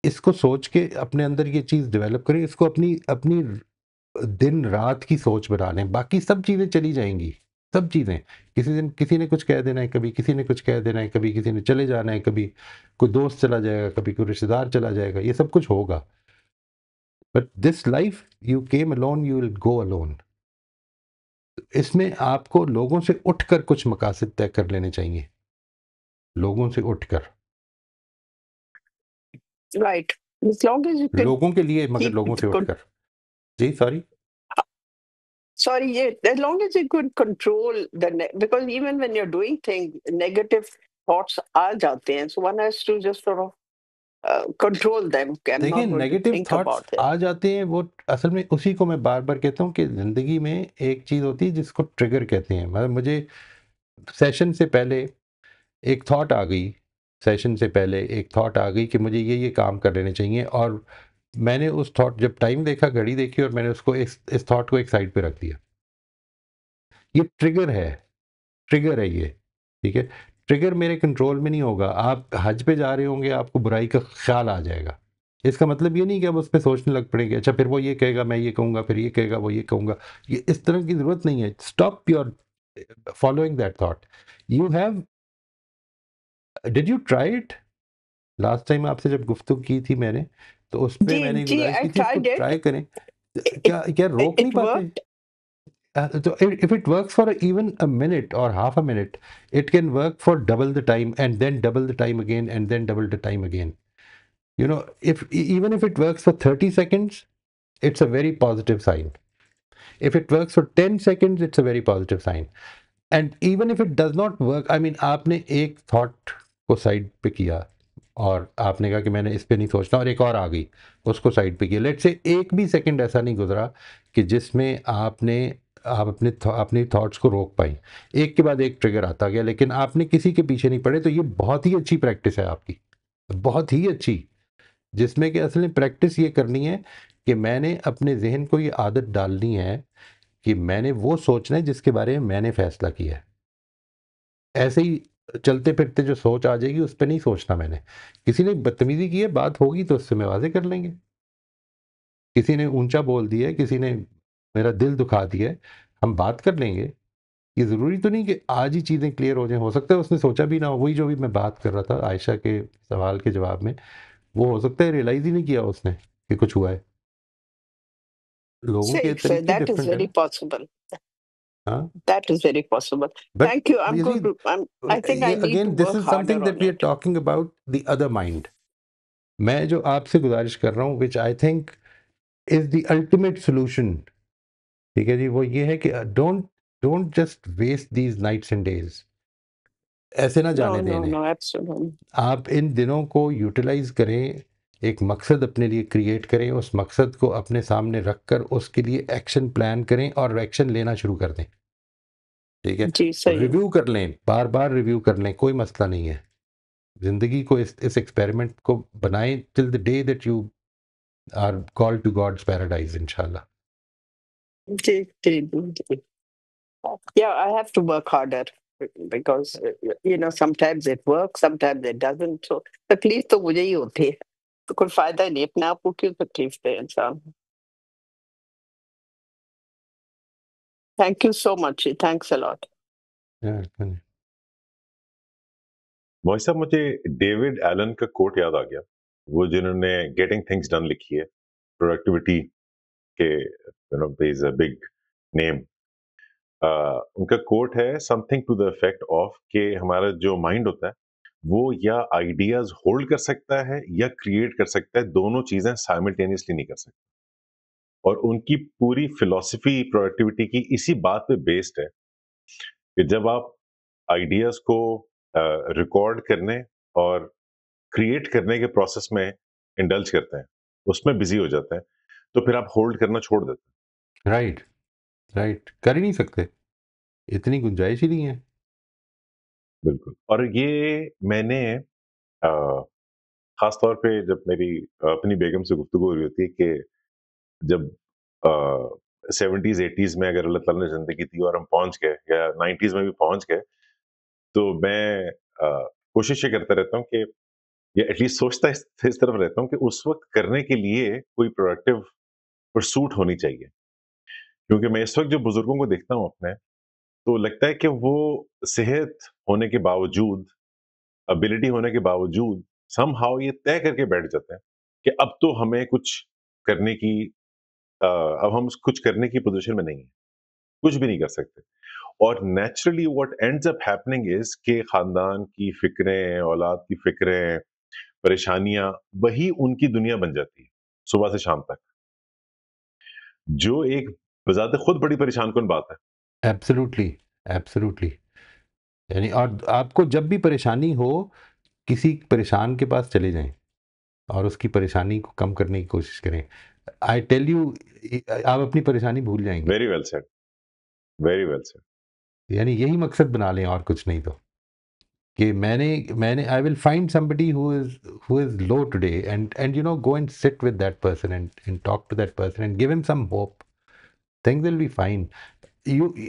S2: इसको सोच के अपने अंदर ये चीज़ डेवलप करें, इसको अपनी अपनी दिन रात की सोच बना लें। बाकी सब चीज़ें चली जाएंगी, सब चीज़ें। किसी दिन किसी ने कुछ कह देना है, कभी किसी ने कुछ कह देना है, कभी किसी ने चले जाना है, कभी कोई दोस्त चला जाएगा, कभी कोई रिश्तेदार चला जाएगा, ये सब कुछ होगा। But this life you came alone, you will go alone. इसमें आपको लोगों से उठकर कुछ मकासद तय कर लेने चाहिए, लोगों से उठकर।
S5: right, as long as you can
S2: लोगों के लिए, मगर
S5: keep
S2: लोगों से
S5: con-
S2: उठकर। जी sorry.
S5: sorry, yeah, as long as you could control because even when you're doing things, negative thoughts आ जाते हैं, so one has to just sort of control them. I'm
S2: देखिए,
S5: not going to
S2: negative
S5: think
S2: thoughts
S5: about it.
S2: आ जाते हैं, वो असल में उसी को मैं बार बार कहता हूँ कि ज़िंदगी में एक चीज़ होती है जिसको ट्रिगर कहते हैं। मतलब मुझे सेशन से पहले एक थॉट आ गई, कि मुझे ये काम कर लेने चाहिए, और मैंने उस थॉट, जब टाइम देखा, घड़ी देखी, और मैंने उसको इस थॉट को एक साइड पे रख दिया। ये ट्रिगर है ये, ठीक है। ट्रिगर मेरे कंट्रोल में नहीं होगा। आप हज पे जा रहे होंगे, आपको बुराई का ख्याल आ जाएगा, इसका मतलब ये नहीं कि अब उस पर सोचने लग पड़ेंगे, अच्छा फिर वो ये कहेगा मैं ये कहूँगा, फिर ये कहेगा वो ये कहूँगा। ये इस तरह की ज़रूरत नहीं है। Stop your following that thought. You have, did you try it? Last time आपसे जब गुफ्तगू की थी मैंने, तो उस पर
S5: जी
S2: मैंने
S5: जी,
S2: गुजारिश
S5: आई
S2: की थी इसको
S5: ट्राइड
S2: ट्राई
S5: इट,
S2: करें। क्या क्या रोक नहीं
S5: इट
S2: पाते?
S5: Worked.
S2: So if it works for even a minute or half a minute, it can work for double the time and then double the time again and then double the time again. You know, even if it works for 30 seconds, it's a very positive sign. If it works for 10 seconds, it's a very positive sign. And even if it does not work, I mean, आपने एक thought को side पे किया और आपने कहा कि मैंने इस पे नहीं सोचना, और एक और आ गई, उसको साइड पे किया। लेट्स से एक भी सेकंड ऐसा नहीं गुजरा कि जिसमें आप अपने थॉट्स को रोक पाई। एक के बाद एक ट्रिगर आता गया, लेकिन आपने किसी के पीछे नहीं पड़े। तो ये बहुत ही अच्छी प्रैक्टिस है आपकी, बहुत ही अच्छी, जिसमें कि असल में प्रैक्टिस ये करनी है कि मैंने अपने जहन को ये आदत डालनी है कि मैंने वो सोचना है जिसके बारे में मैंने फैसला किया है। ऐसे ही चलते फिरते जो सोच आ जाएगी उस पर नहीं सोचना मैंने। किसी ने बदतमीजी की है, बात होगी तो उससे मैं वाजे कर लेंगे। किसी ने ऊंचा बोल दिया है, किसी ने मेरा दिल दुखा दिया है, हम बात कर लेंगे। ये ज़रूरी तो नहीं कि आज ही चीज़ें क्लियर हो जाएं। हो सकता है उसने सोचा भी ना हो। वही जो भी मैं बात कर रहा था आयशा के सवाल के जवाब में, वो हो सकता है रियलाइज़ ही नहीं किया उसने कि कुछ हुआ है। लोगों के
S5: Safe,
S2: तरीके
S5: that is
S2: डिफरेंट है
S5: very
S2: ना।
S5: possible.
S2: हाँ,
S5: That is very possible.
S2: But
S5: Thank you. I'm
S2: you
S5: going
S2: see,
S5: to. I think I
S2: ये
S5: need to
S2: again this
S5: work
S2: is something
S5: harder
S2: that
S5: on
S2: we are
S5: it.
S2: Talking about the other mind. मैं जो आपसे गुजारिश कर रहा हूँ, which I think is the ultimate solution, ठीक है जी, वो ये है कि don't don't just waste these nights and days. ऐसे ना
S5: No,
S2: जाने
S5: no,
S2: देने।
S5: no, absolutely.
S2: आप इन दिनों को यूटिलाइज करें, एक मकसद अपने लिए क्रिएट करें, उस मकसद को अपने सामने रखकर उसके लिए एक्शन प्लान करें और एक्शन लेना शुरू कर दें। ठीक है,
S5: जी सही है.
S2: रिव्यू कर लें, बार बार रिव्यू कर लें, कोई मसला नहीं है। जिंदगी को इस एक्सपेरिमेंट को बनाएं till the day that you are called to God's paradise, इंशाल्लाह।
S5: जी, जी, जी. Yeah, I have to work harder because sometimes it works, sometimes it doesn't. So तकलीफ तो मुझे ही होती है. तो कोई फायदा ही नहीं, अपने आप को क्यों तकलीफ दे इंसान. Thank you so much. Thanks a lot.
S1: मोहित साहब, मुझे डेविड एलन का कोट याद आ गया, वो जिन्होंने गेटिंग थिंग्स डन लिखी है, प्रोडक्टिविटी के इज अ बिग नेम। उनका कोट है something to the effect of कि हमारा जो माइंड होता है वो या आइडियाज होल्ड कर सकता है या क्रिएट कर सकता है, दोनों चीजें साइमल्टेनियसली नहीं कर सकता। और उनकी पूरी फिलॉसफी प्रोडक्टिविटी की इसी बात पे बेस्ड है कि जब आप आइडियाज को रिकॉर्ड करने और क्रिएट करने के प्रोसेस में इंडल्ज करते हैं, उसमें बिजी हो जाते हैं, तो फिर आप होल्ड करना छोड़ देते हैं।
S2: राइट, राइट, कर ही नहीं सकते, इतनी गुंजाइश ही नहीं है।
S1: बिल्कुल। और ये मैंने खास तौर पे जब मेरी अपनी बेगम से गुफ्तगू हो रही होती है कि जब 70s 80s में अगर अल्लाह ताला ने जिंदगी दी और हम पहुंच गए या 90s में भी पहुंच गए, तो मैं कोशिश ये करता रहता हूँ कि या एटलीस्ट सोचता इस तरफ रहता हूँ कि उस वक्त करने के लिए कोई प्रोडक्टिव परसूट होनी चाहिए। क्योंकि मैं इस वक्त जो बुजुर्गों को देखता हूँ अपने, तो लगता है कि वो सेहत होने के बावजूद, एबिलिटी होने के बावजूद समहाउ ये तय करके बैठ जाते हैं कि अब तो हमें कुछ करने की अब हम कुछ करने की पोजीशन में नहीं है, कुछ भी नहीं कर सकते। और naturally what ends up happening is कि खानदान की फिक्रें, औलाद की फिक्रें, परेशानियां, वही उनकी दुनिया बन जाती है सुबह से शाम तक, जो एक बजाते खुद बड़ी परेशान कुन बात है।
S2: Absolutely, absolutely. यानी और आपको जब भी परेशानी हो, किसी परेशान के पास चले जाएं और उसकी परेशानी को कम करने की कोशिश करें। आई टेल यू, आप अपनी परेशानी भूल जाएंगे।
S1: Very well said, very well said.
S2: यानी यही मकसद बना लें और कुछ नहीं, तो कि मैंने I will find somebody who is low today and go and sit with that person and talk to that person and give him some hope, things will be fine.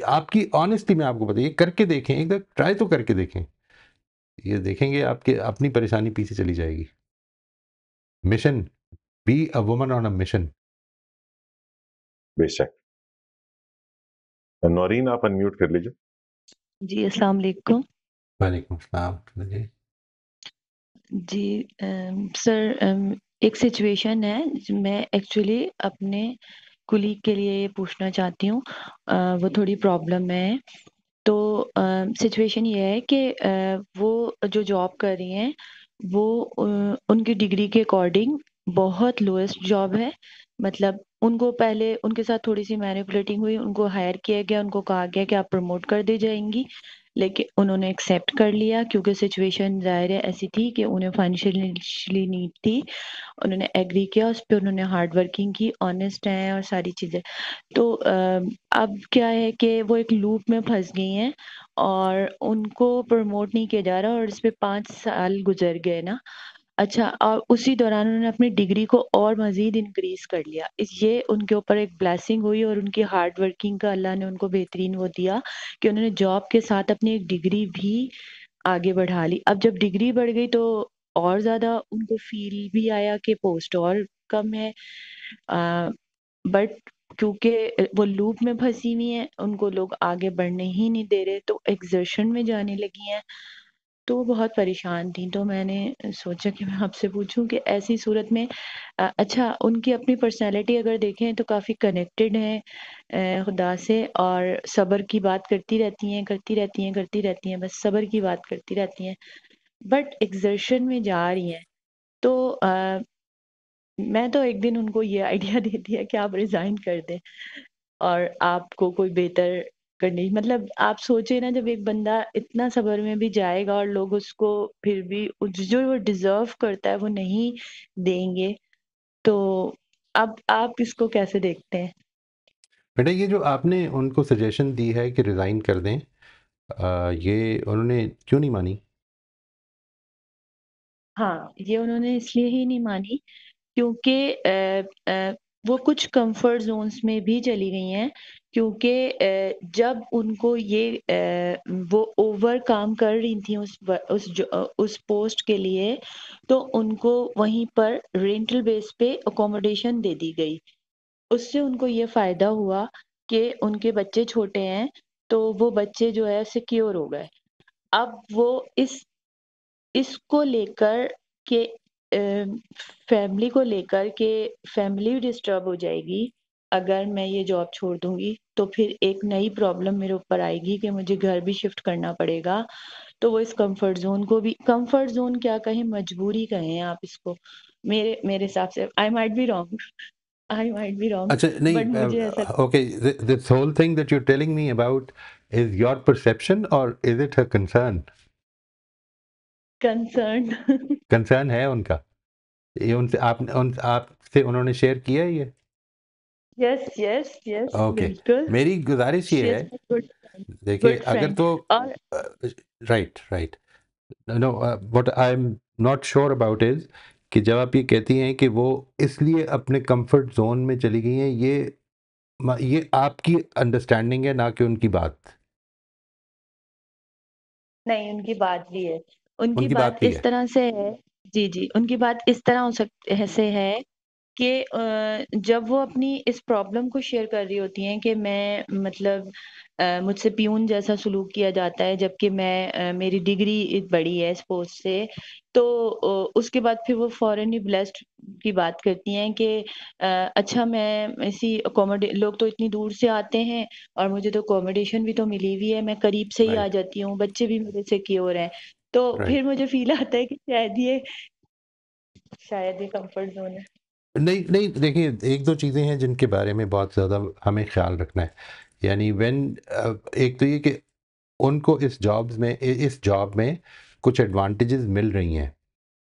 S2: आपकी ऑनेस्टली मैं आपको बताइए, करके देखें, एक बार ट्राई तो करके देखें, ये देखेंगे आपके अपनी परेशानी पीछे चली जाएगी। Mission be a woman on a mission.
S1: बेशक। नौरीन, आप अनम्यूट कर लीजिए।
S6: जी अस्सलाम वालेकुम।
S2: वालेकुम अस्सलाम जी।
S6: जी सर, एक सिचुएशन है, मैं एक्चुअली अपने कुलीग के लिए ये पूछना चाहती हूँ। वो थोड़ी प्रॉब्लम में है। तो सिचुएशन ये है कि वो जो जॉब कर रही हैं वो उनकी डिग्री के अकॉर्डिंग बहुत लोएस्ट जॉब है। मतलब उनको पहले उनके साथ थोड़ी सी मैनिपुलेटिंग हुई, उनको हायर किया गया, उनको कहा गया कि आप प्रमोट कर दी जाएंगी, लेकिन उन्होंने एक्सेप्ट कर लिया क्योंकि सिचुएशन ज़ाहिर है ऐसी थी कि उन्हें फाइनेंशियली नीड थी। उन्होंने एग्री किया, उस पर उन्होंने हार्ड वर्किंग की, ऑनेस्ट हैं और सारी चीज़ें। तो अब क्या है कि वो एक लूप में फंस गई हैं और उनको प्रमोट नहीं किया जा रहा, और इस पे 5 साल गुजर गए ना। अच्छा, और उसी दौरान उन्होंने अपनी डिग्री को और मज़ीद इंक्रीज़ कर लिया। ये उनके ऊपर एक ब्लेसिंग हुई और उनकी हार्ड वर्किंग का अल्लाह ने उनको बेहतरीन वो दिया कि उन्होंने जॉब के साथ अपनी एक डिग्री भी आगे बढ़ा ली। अब जब डिग्री बढ़ गई तो और ज़्यादा उनको फ़ील भी आया कि पोस्ट और कम है। बट क्योंकि वो लूप में फंसी हुई हैं, उनको लोग आगे बढ़ने ही नहीं दे रहे, तो एक्सर्शन में जाने लगी हैं। तो वो बहुत परेशान थी, तो मैंने सोचा कि मैं आपसे पूछूं कि ऐसी सूरत में अच्छा, उनकी अपनी पर्सनैलिटी अगर देखें तो काफ़ी कनेक्टेड हैं खुदा से, और सब्र की बात करती रहती हैं, करती रहती हैं, करती रहती हैं, बस सब्र की बात करती रहती हैं, बट एक्सर्शन में जा रही हैं। तो मैं तो एक दिन उनको ये आइडिया दे दिया कि आप रिज़ाइन कर दें और आपको कोई बेहतर करनी, मतलब आप सोचे ना, जब एक बंदा इतना सब्र में भी जाएगा और लोग उसको फिर भी जो वो डिजर्व करता है वो नहीं देंगे, तो अब आप इसको कैसे देखते हैं?
S2: बेटा, ये जो आपने उनको सजेशन दी है कि रिज़ाइन कर दें, ये उन्होंने क्यों नहीं मानी?
S6: हाँ, ये उन्होंने इसलिए ही नहीं मानी क्योंकि वो कुछ कंफर्ट जोन्स में भी चली गई हैं, क्योंकि जब उनको ये वो ओवर काम कर रही थी उस पोस्ट के लिए, तो उनको वहीं पर रेंटल बेस पे अकोमोडेशन दे दी गई। उससे उनको ये फ़ायदा हुआ कि उनके बच्चे छोटे हैं, तो वो बच्चे जो है सिक्योर हो गए। अब वो इसको लेकर के फैमिली को लेकर के फैमिली भी डिस्टर्ब हो जाएगी। अगर मैं ये जॉब छोड़ दूँगी, तो फिर एक नई प्रॉब्लम मेरे ऊपर आएगी कि मुझे घर भी शिफ्ट करना पड़ेगा। तो वो इस कम्फर्ट ज़ोन को भी, कम्फर्ट ज़ोन क्या कहें, मजबूरी कहें आप इसको। मेरे मेरे हिसाब से I might be wrong, I might be wrong,
S2: अच्छा, नहीं,
S6: बट मुझे ऐसा
S2: okay, this whole thing that you're telling me about is your perception or is it a concern?
S6: Concern
S2: concern है उनका? ये आपसे उन्होंने शेयर किया है ये?
S6: यस, यस, यस,
S2: ओके,
S6: बिल्कुल।
S2: मेरी गुजारिश
S6: शी
S2: ये
S6: इज़
S2: है,
S6: माय गुड फ्रेंड,
S2: देखिए
S6: गुड
S2: अगर
S6: फ्रेंड।
S2: तो
S6: और
S2: right right, no, what I am not sure about is कि जब आप ये कहती हैं कि वो इसलिए अपने कंफर्ट जोन में चली गई हैं, ये आपकी अंडरस्टैंडिंग है ना कि उनकी बात?
S6: नहीं, उनकी बात भी है। उनकी
S2: उनकी बात
S6: बात
S2: भी
S6: इस
S2: है।
S6: तरह से है, जी, जी, उनकी बात इस तरह हो सक है से है कि जब वो अपनी इस प्रॉब्लम को शेयर कर रही होती हैं कि मैं, मतलब मुझसे पियून जैसा सलूक किया जाता है, जबकि मैं मेरी डिग्री बड़ी है इस पोस्ट से, तो उसके बाद फिर वो फ़ौरन ही ब्लेस्ड की बात करती हैं कि अच्छा, मैं ऐसी अकोमोडे लोग तो इतनी दूर से आते हैं और मुझे तो अकोमोडेशन भी तो मिली हुई है, मैं करीब से ही आ
S2: राइट
S6: जाती हूँ, बच्चे भी मेरे सिक्योर हैं। तो
S2: राइट।
S6: फिर मुझे फ़ील आता है कि शायद ये कम्फर्ट ज़ोन है।
S2: नहीं नहीं, देखिए, एक दो चीज़ें हैं जिनके बारे में बहुत ज़्यादा हमें ख्याल रखना है। यानी एक तो ये कि उनको इस जॉब में कुछ एडवांटेजेस मिल रही हैं,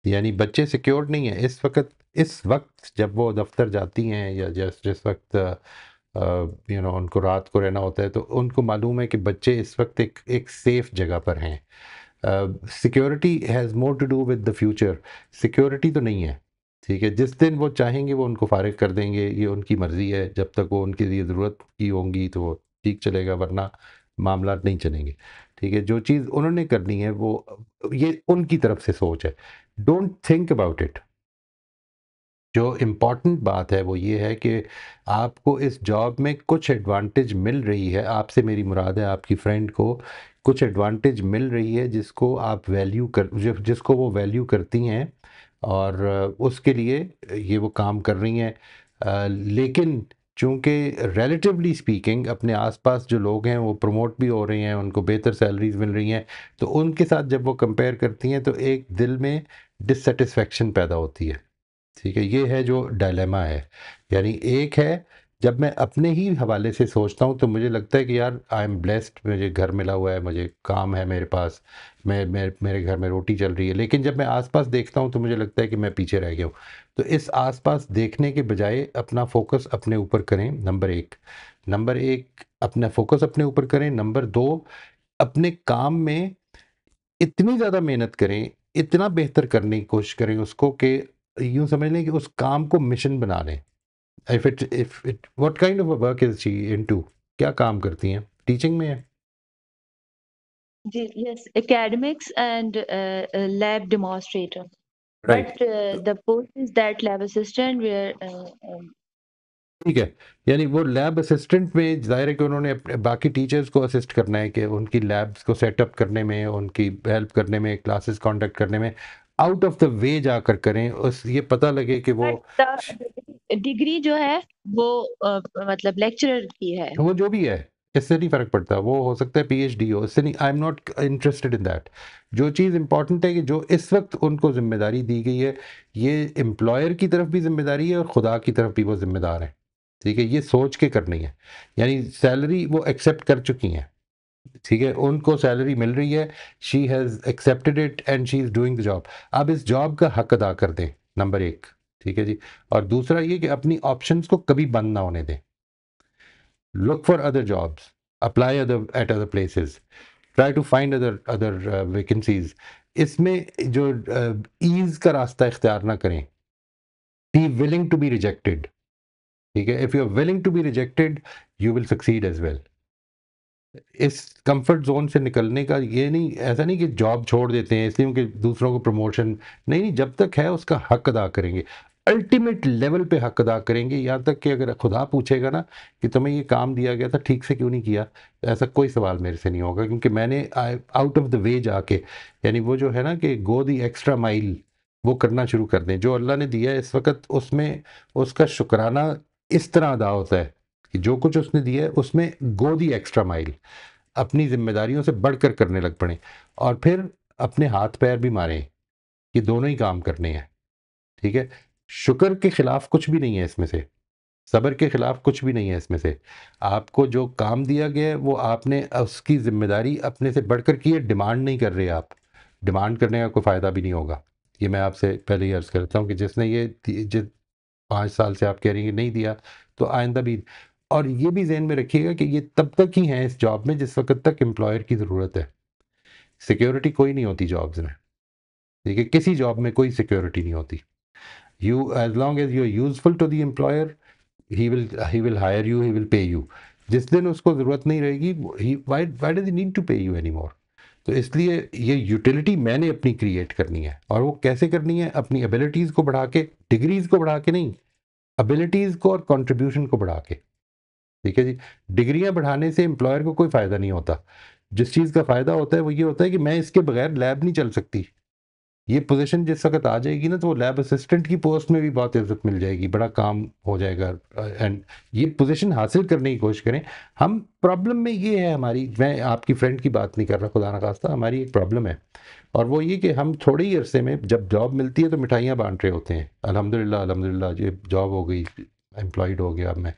S2: यानी बच्चे सिक्योर्ड नहीं है इस वक्त जब वो दफ्तर जाती हैं, या जिस वक्त उनको रात को रहना होता है, तो उनको मालूम है कि बच्चे इस वक्त एक सेफ जगह पर हैं। Security has more to do with the future, security तो नहीं है। ठीक है, जिस दिन वो चाहेंगे वो उनको फारिग कर देंगे, ये उनकी मर्ज़ी है। जब तक वो उनके लिए ज़रूरत की होंगी तो वो ठीक चलेगा, वरना मामला नहीं चलेंगे। ठीक है, जो चीज़ उन्होंने करनी है वो, ये उनकी तरफ से सोच है। Don't think about it. जो इम्पॉर्टेंट बात है वो ये है कि आपको इस जॉब में कुछ एडवांटेज मिल रही है, आपसे मेरी मुराद है आपकी फ्रेंड को कुछ एडवांटेज मिल रही है जिसको आप जिसको वो वैल्यू करती हैं और उसके लिए ये वो काम कर रही हैं। लेकिन चूँकि रिलेटिवली स्पीकिंग अपने आसपास जो लोग हैं वो प्रमोट भी हो रहे हैं, उनको बेहतर सैलरीज मिल रही हैं, तो उनके साथ जब वो कंपेयर करती हैं तो एक दिल में डिससेटिस्फेक्शन पैदा होती है। ठीक है, ये है जो डायलेमा है। यानी एक है जब मैं अपने ही हवाले से सोचता हूँ तो मुझे लगता है कि यार आई एम ब्लेस्ड, मुझे घर मिला हुआ है, मुझे काम है मेरे पास, मेरे घर में रोटी चल रही है। लेकिन जब मैं आसपास देखता हूँ तो मुझे लगता है कि मैं पीछे रह गया हूँ। तो इस आसपास देखने के बजाय अपना फोकस अपने ऊपर करें, नंबर एक अपना फोकस अपने ऊपर करें। नंबर दो, अपने काम में इतनी ज़्यादा मेहनत करें, इतना बेहतर करने की कोशिश करें उसको कि यूँ समझ लें कि उस काम को मिशन बना लें। If it what kind of a work is she into, क्या काम करती हैं? टीचिंग में है?
S6: जी, yes, academics and lab demonstrator.
S2: Right.
S6: But the post is that lab assistant where
S2: ठीक है, यानी वो लैब असिस्टेंट में ज़ाहिर है कि उन्होंने बाकी टीचर्स को असिस्ट करना है कि उनकी लैब्स को सेटअप करने में, उनकी हेल्प करने में, क्लासेस कंडक्ट करने में, आउट ऑफ द वे जाकर करें। उस ये पता लगे कि वो
S6: डिग्री जो है वो मतलब लेक्चरर की है।
S2: वो जो भी है इससे नहीं फ़र्क पड़ता, वो हो सकता है पीएचडी हो, इससे नहीं, आई am not interested in that. जो चीज़ इंपॉर्टेंट है कि जो इस वक्त उनको जिम्मेदारी दी गई है, ये एम्प्लॉयर की तरफ भी जिम्मेदारी है और खुदा की तरफ भी वो जिम्मेदार हैं। ठीक है, ये सोच के करनी है। यानी सैलरी वो एक्सेप्ट कर चुकी हैं, ठीक है, उनको सैलरी मिल रही है, she has accepted it and she is doing the job. अब इस जॉब का हक अदा कर दें, नंबर एक। ठीक है जी। और दूसरा ये कि अपनी ऑप्शंस को कभी बंद ना होने दें। Look for other jobs, apply at other places, try to find other vacancies. इसमें जो ईज का रास्ता इख्तियार ना करें, be willing to be rejected. ठीक है, if you are willing to be rejected, you will succeed as well. इस कंफर्ट जोन से निकलने का ये नहीं, ऐसा नहीं कि जॉब छोड़ देते हैं इसलिए कि दूसरों को प्रमोशन, नहीं, जब तक है उसका हक अदा करेंगे, अल्टीमेट लेवल पे हक अदा करेंगे। यहाँ तक कि अगर खुदा पूछेगा ना कि तुम्हें ये काम दिया गया था ठीक से क्यों नहीं किया, ऐसा कोई सवाल मेरे से नहीं होगा, क्योंकि मैंने आउट ऑफ द वे जाके, यानी वो जो है ना कि गो दी एक्स्ट्रा माइल, वो करना शुरू कर दें। जो अल्लाह ने दिया है इस वक्त, उसमें उसका शुक्राना इस तरह अदा होता है कि जो कुछ उसने दिया है उसमें गो दी एक्स्ट्रा माइल, अपनी जिम्मेदारियों से बढ़कर करने लग पड़े, और फिर अपने हाथ पैर भी मारें कि दोनों ही काम करने हैं। ठीक है, शुक्र के खिलाफ कुछ भी नहीं है इसमें से, सब्र के खिलाफ कुछ भी नहीं है इसमें से। आपको जो काम दिया गया है वो आपने उसकी जिम्मेदारी अपने से बढ़कर की है, डिमांड नहीं कर रहे आप, डिमांड करने का कोई फ़ायदा भी नहीं होगा। ये मैं आपसे पहले ही अर्ज़ करता हूँ कि जिसने ये 5 साल से आप कह रही हैं नहीं दिया, तो आइंदा भी। और ये भी ज़हन में रखिएगा कि ये तब तक ही हैं इस जॉब में जिस वक्त तक एम्प्लॉयर की ज़रूरत है। सिक्योरिटी कोई नहीं होती जॉब्स में, ठीक है, किसी जॉब में कोई सिक्योरिटी नहीं होती। You as long as you are useful to the employer, he will hire you, he will pay you. जिस दिन उसको ज़रूरत नहीं रहेगी, why does he need to pay you any more. तो इसलिए ये यूटिलिटी मैंने अपनी क्रिएट करनी है, और वो कैसे करनी है? अपनी एबिलिटीज़ को बढ़ा के, डिग्रीज़ को बढ़ा के नहीं, एबिलिटीज़ को और कंट्रीब्यूशन को बढ़ा के। ठीक है जी, डिग्रियां बढ़ाने से एम्प्लॉयर को कोई फ़ायदा नहीं होता। जिस चीज़ का फ़ायदा होता है वो ये होता है कि मैं इसके बगैर लैब नहीं चल सकती। ये पोजीशन जिस वक्त आ जाएगी ना, तो वो लैब असिस्टेंट की पोस्ट में भी बहुत इज्जत मिल जाएगी, बड़ा काम हो जाएगा। एंड ये पोजीशन हासिल करने की कोशिश करें। हम प्रॉब्लम में ये है हमारी, मैं आपकी फ्रेंड की बात नहीं कर रहा, खुदा ना खास्ता, हमारी एक प्रॉब्लम है, और वो ये कि हम थोड़े ही अरसे में जब जॉब मिलती है तो मिठाइयाँ बांट रहे होते हैं, अल्हम्दुलिल्लाह अल्हम्दुलिल्लाह ये जॉब हो गई, एम्प्लॉयड हो गया अब मैं।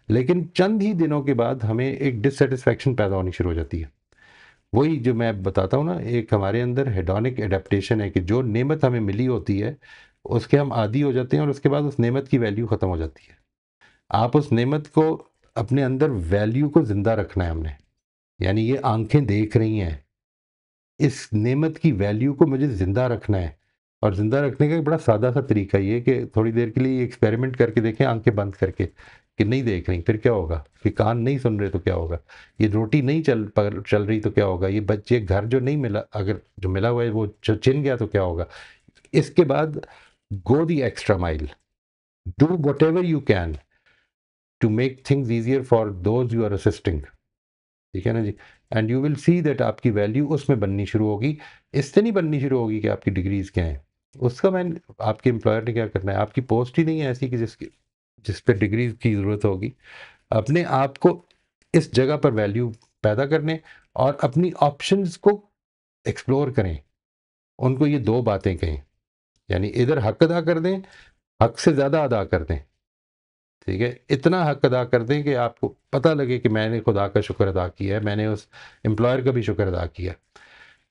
S2: लेकिन चंद ही दिनों के बाद हमें एक डिससेटिस्फैक्शन पैदा होनी शुरू हो जाती है। वही जो मैं बताता हूँ ना, एक हमारे अंदर हेडोनिक एडेप्टेशन है कि जो नेमत हमें मिली होती है उसके हम आदी हो जाते हैं, और उसके बाद उस नेमत की वैल्यू ख़त्म हो जाती है। आप उस नेमत को, अपने अंदर वैल्यू को ज़िंदा रखना है हमने। यानी ये आंखें देख रही हैं, इस नेमत की वैल्यू को मुझे ज़िंदा रखना है। और ज़िंदा रखने का एक बड़ा सादा सा तरीका ये कि थोड़ी देर के लिए एक्सपेरिमेंट करके देखें, आंखें बंद करके, कि नहीं देख रही फिर क्या होगा, कि कान नहीं सुन रहे तो क्या होगा, ये रोटी नहीं चल रही तो क्या होगा, ये बच्चे घर जो नहीं मिला, अगर जो मिला हुआ है वो छिन गया तो क्या होगा। इसके बाद go the extra mile, do whatever you can to make things easier for those you are assisting, ठीक है ना जी, and you will see that आपकी वैल्यू उसमें बननी शुरू होगी। इससे नहीं बननी शुरू होगी कि आपकी डिग्रीज क्या हैं, उसका मैंने आपके एम्प्लॉयर ने क्या करना है, आपकी पोस्ट ही नहीं है ऐसी कि जिस पे डिग्रीज की ज़रूरत होगी। अपने आप को इस जगह पर वैल्यू पैदा करने और अपनी ऑप्शंस को एक्सप्लोर करें, उनको ये दो बातें कहें, यानी इधर हक अदा कर दें, हक से ज़्यादा अदा कर दें, ठीक है, इतना हक अदा कर दें कि आपको पता लगे कि मैंने खुदा का शुक्र अदा किया है, मैंने उस एम्प्लॉयर का भी शुक्र अदा किया।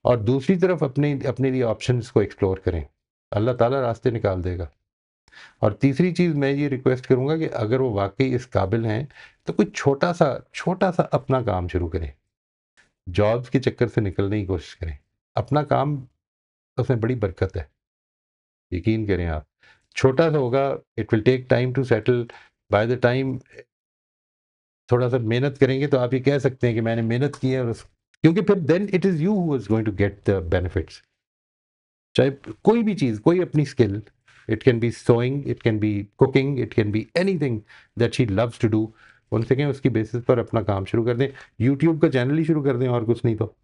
S2: और दूसरी तरफ अपने लिए ऑप्शंस को एक्सप्लोर करें, अल्लाह ताला रास्ते निकाल देगा। और तीसरी चीज़ मैं ये रिक्वेस्ट करूँगा कि अगर वो वाकई इस काबिल हैं तो कोई छोटा सा अपना काम शुरू करें, जॉब्स के चक्कर से निकलने की कोशिश करें। अपना काम, उसमें बड़ी बरकत है, यकीन करें आप। छोटा सा होगा, it will take time to settle, by the time थोड़ा सा मेहनत करेंगे तो आप ये कह सकते हैं कि मैंने मेहनत की है, और क्योंकि फिर then it is you who is going to get the benefits. चाहे कोई भी चीज़, कोई अपनी skill, it can be sewing, it can be cooking, it can be anything that she loves to do, उनसे कहें उसकी बेसिस पर अपना काम शुरू कर दें। यूट्यूब का चैनल ही शुरू कर दें, और कुछ नहीं तो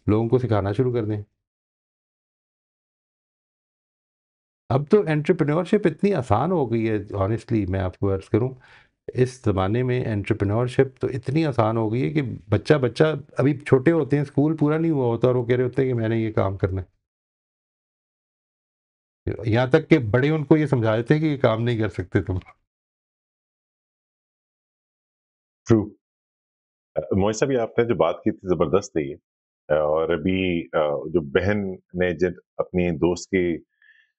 S2: लोगों को सिखाना शुरू कर दें। अब तो एंटरप्रेन्योरशिप इतनी आसान हो गई है, ऑनेस्टली मैं आपको अर्ज़ करूं, इस ज़माने में एंटरप्रेन्योरशिप तो इतनी आसान हो गई है कि बच्चा अभी छोटे होते हैं, स्कूल पूरा नहीं हुआ होता और वो कह रहे होते हैं कि मैंने ये काम करना है। यहाँ तक कि बड़े उनको ये समझा देते हैं कि ये काम नहीं कर सकते तुम।
S1: ट्रू। मोहित साहब, ये आपने जो बात की थी जबरदस्त है ये। और अभी जो बहन ने जब अपनी दोस्त की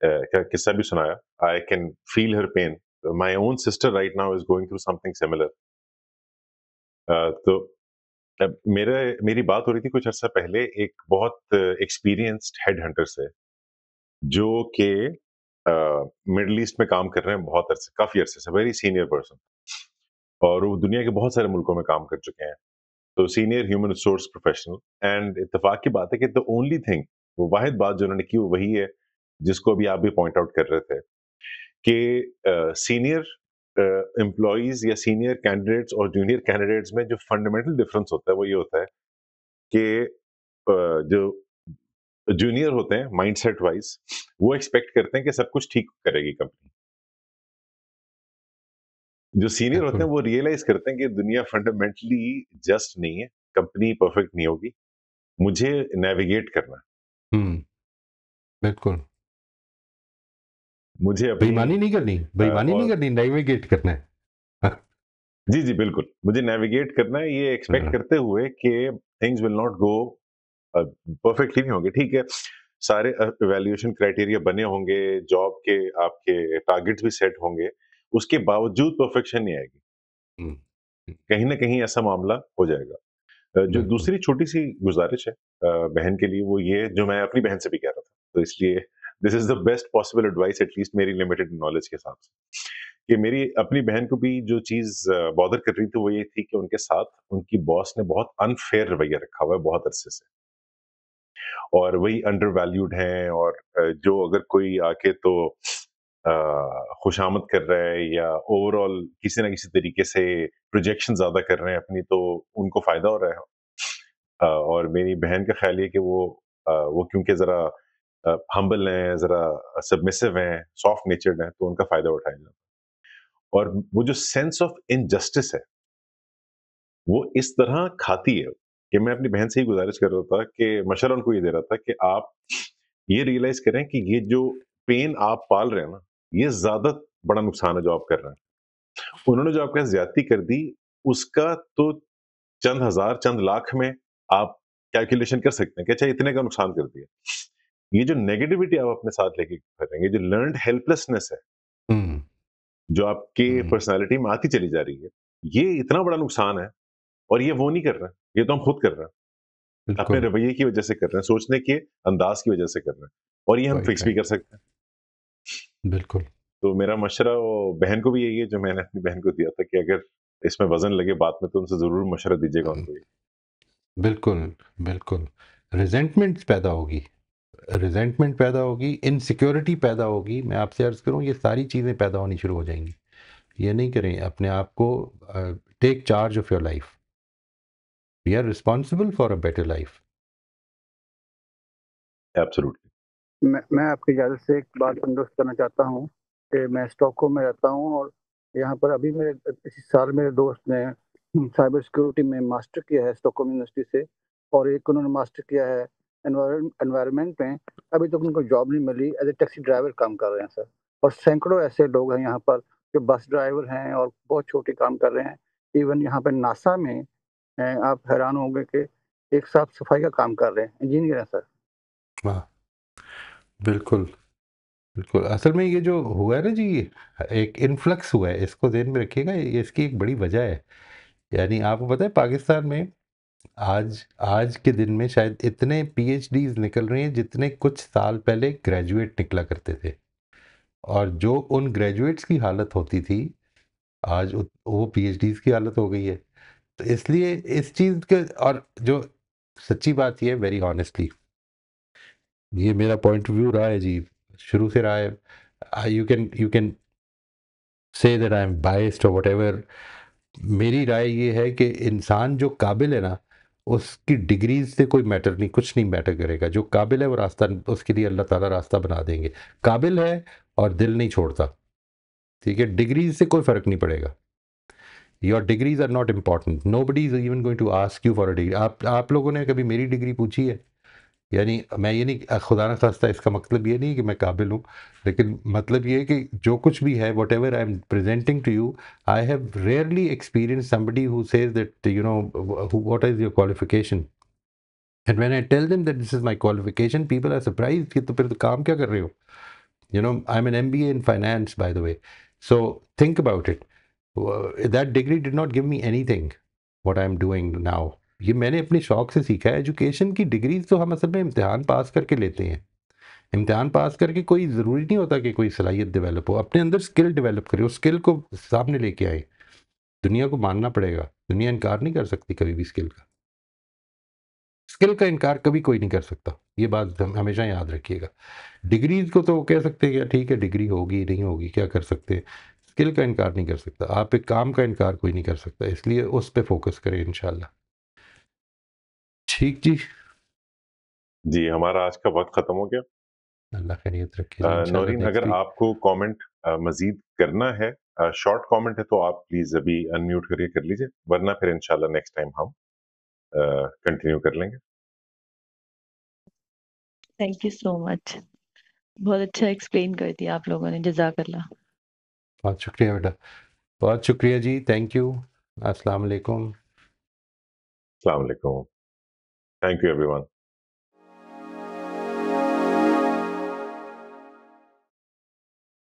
S1: का किस्सा भी सुनाया, I can feel her pain. My own sister right now is going through something similar. तो मेरी बात हो रही थी कुछ अर्सा पहले एक बहुत एक्सपीरियंस्ड हेड हंटर से, जो कि मिडल ईस्ट में काम कर रहे हैं बहुत अरसे, काफी अरसे से, वेरी सीनियर पर्सन, और वो दुनिया के बहुत सारे मुल्कों में काम कर चुके हैं। तो senior human resource professional. And इत्तेफाक की बात है कि द ओनली थिंग, वो वाहिद बात जो उन्होंने की वो वही है जिसको अभी आप भी पॉइंट आउट कर रहे थे, कि सीनियर एम्प्लॉइज या सीनियर कैंडिडेट्स और जूनियर कैंडिडेट्स में जो फंडामेंटल डिफरेंस होता है वो ये होता है कि जो जूनियर होते हैं माइंडसेट वाइज, वो एक्सपेक्ट करते हैं कि सब कुछ ठीक करेगी कंपनी। जो सीनियर होते हैं वो रियलाइज करते हैं कि दुनिया फंडामेंटली जस्ट नहीं है, कंपनी परफेक्ट नहीं होगी, मुझे नेविगेट करना है।
S2: बिल्कुल,
S1: मुझे
S2: बेईमानी नहीं करनी, नेविगेट करना है।
S1: जी जी बिल्कुल, मुझे नेविगेट करना है, ये एक्सपेक्ट करते हुए कि things will not go perfectly नहीं होंगे। ठीक है, सारे इवैल्यूएशन क्राइटेरिया बने होंगे, जॉब के आपके टारगेट्स भी सेट होंगे, उसके बावजूद परफेक्शन नहीं आएगी। कहीं ना कहीं ऐसा मामला हो जाएगा। जो दूसरी छोटी सी गुजारिश है बहन के लिए, वो ये जो मैं अपनी बहन से भी कह रहा था, तो इसलिए this is the best possible advice, at least मेरी लिमिटेड नॉलेज के हिसाब से, कि मेरी अपनी बहन को भी जो चीज बॉदर कर रही थी वो ये थी कि उनके साथ उनकी बॉस ने बहुत अनफेयर रवैया रखा हुआ है बहुत अरसे से, और वही अंडर वैल्यूड हैं, और जो अगर कोई आके तो खुशामद कर रहा है या ओवरऑल किसी ना किसी तरीके से प्रोजेक्शन ज्यादा कर रहे हैं अपनी, तो उनको फायदा हो रहा है। और मेरी बहन का ख्याल ये कि वो क्योंकि जरा हम्बल हैं, जरा सबमिसिव हैं, सॉफ्ट नेचर्ड हैं, तो उनका फायदा उठाया जाता है। और वो जो सेंस ऑफ इनजस्टिस है वो इस तरह खाती है कि मैं अपनी बहन से ही गुजारिश कर रहा था, कि मशवरा उनको ये दे रहा था कि आप ये रियलाइज करें कि ये जो पेन आप पाल रहे हैं ना, ये ज्यादा बड़ा नुकसान है जो आप कर रहे हैं। उन्होंने जो आपके साथ ज्यादती कर दी, उसका तो चंद हजार चंद लाख में आप कैलकुलेशन कर सकते हैं कि अच्छा इतने का नुकसान कर दिया। ये जो नेगेटिविटी आप अपने साथ लेके करेंगे, जो लर्नड हेल्पलेसनेस है जो आपके पर्सनालिटी में आती चली जा रही है, ये इतना बड़ा नुकसान है। और ये वो नहीं कर रहे हैं, ये तो हम खुद कर रहे हैं, अपने रवैये की वजह से कर रहे हैं, सोचने के अंदाज की वजह से कर रहे हैं, और ये हम फिक्स भी कर सकते हैं।
S2: बिल्कुल।
S1: तो मेरा मशवरा बहन को भी यही है जो मैंने अपनी बहन को दिया था, कि अगर इसमें वजन लगे बात में तो उनसे जरूर मशवरा दीजिएगा उनको।
S2: बिल्कुल बिल्कुल, रिजेंटमेंट पैदा होगी, इनसिक्योरिटी पैदा होगी। मैं आपसे अर्ज करूं, ये सारी चीज़ें पैदा होनी शुरू हो जाएंगी। ये नहीं करें, अपने आप को take charge of your life, we are responsible for a better life.
S1: Absolutely.
S3: मैं आपकी इजाज़त से एक बात तंदुरुस्त करना चाहता हूँ कि मैं स्टॉकहोम में रहता हूँ और यहाँ पर अभी मेरे इसी साल मेरे दोस्त ने साइबर सिक्योरिटी में मास्टर किया है स्टॉकहोम यूनिवर्सिटी से, और एक उन्होंने मास्टर किया है एनवायरनमेंट में। अभी तक उनको जॉब नहीं मिली, एज ए टैक्सी ड्राइवर काम कर रहे हैं सर। और सैकड़ों ऐसे लोग हैं यहाँ पर जो बस ड्राइवर हैं और बहुत छोटे काम कर रहे हैं। इवन यहाँ पर नासा में आप हैरान होंगे कि एक साफ सफाई का काम कर रहे हैं, इंजीनियर हैं सर।
S2: वाह, बिल्कुल बिल्कुल। असल में ये जो हुआ है ना जी, एक इन्फ्लक्स हुआ है, इसको ध्यान में रखिएगा, ये इसकी एक बड़ी वजह है। यानी आपको पता है पाकिस्तान में आज आज के दिन में शायद इतने पीएचडीज निकल रहे हैं जितने कुछ साल पहले ग्रेजुएट निकला करते थे, और जो उन ग्रेजुएट्स की हालत होती थी आज वो पीएचडीज की हालत हो गई है। तो इसलिए इस चीज़ के, और जो सच्ची बात ये है, वेरी ऑनेस्टली ये मेरा पॉइंट ऑफ व्यू रहा है जी, शुरू से रहा है। You can say that I am biased और व्हाटएवर। मेरी राय ये है कि इंसान जो काबिल है ना, उसकी डिग्रीज से कोई मैटर नहीं, कुछ नहीं मैटर करेगा। जो काबिल है वो रास्ता, उसके लिए अल्लाह ताला रास्ता बना देंगे। काबिल है और दिल नहीं छोड़ता, ठीक है, डिग्रीज से कोई फ़र्क नहीं पड़ेगा। Your degrees are not important, nobody is even going to ask you for a degree. आप लोगों ने कभी मेरी डिग्री पूछी है? यानी मैं ये नहीं, खुदा न खास्ता इसका मतलब ये नहीं कि मैं काबिल हूँ, लेकिन मतलब ये है कि जो कुछ भी है, whatever I am presenting to you, I have rarely experience somebody who says that you know what is your qualification, and when I tell them that this is my qualification, people are surprised कि तो फिर तो काम क्या कर रहे हो। You know, I am an MBA in finance by the way, so think about it. That degree did not give me anything what I am doing now. ये मैंने अपने शौक से सीखा है। एजुकेशन की डिग्रीज तो हम असल में इम्तिहान पास करके लेते हैं। इम्तिहान पास करके कोई ज़रूरी नहीं होता कि कोई सलाहियत डेवलप हो। अपने अंदर स्किल डेवलप करें, उस स्किल को सामने लेके आए। दुनिया को मानना पड़ेगा, दुनिया इनकार नहीं कर सकती कभी भी स्किल का। स्किल का इनकार कभी कोई नहीं कर सकता, ये बात हमेशा याद रखिएगा। डिग्रीज को तो कह सकते हैं कि ठीक है डिग्री होगी नहीं होगी क्या कर सकते हैं, स्किल का इनकार नहीं कर सकता। आप एक काम का इनकार कोई नहीं कर सकता, इसलिए उस पर फोकस करें इंशाल्लाह। ठीक जी,
S1: जी, हमारा आज का वक्त खत्म हो गया।
S2: अल्लाह खैरियत रखे जी, इंशाल्लाह
S1: नौरीन,
S2: नेक्स्ट
S1: अगर
S2: वीक।
S1: आपको कमेंट मजीद करना है, शॉर्ट कमेंट है, तो आप प्लीज अभी अनम्यूट करके कर लीजिए, वरना फिर इंशाल्लाह नेक्स्ट टाइम हम कंटिन्यू कर लेंगे।
S6: थैंक यू सो मच, बहुत अच्छा एक्सप्लेन कर दिया आप लोगों ने, जज़ाकल्लाह।
S2: बहुत शुक्रिया बेटा, बहुत शुक्रिया जी, थैंक यू। अस्सलाम वालेकुम।
S1: अस्सलाम वालेकुम, थैंक यू एवरीवन।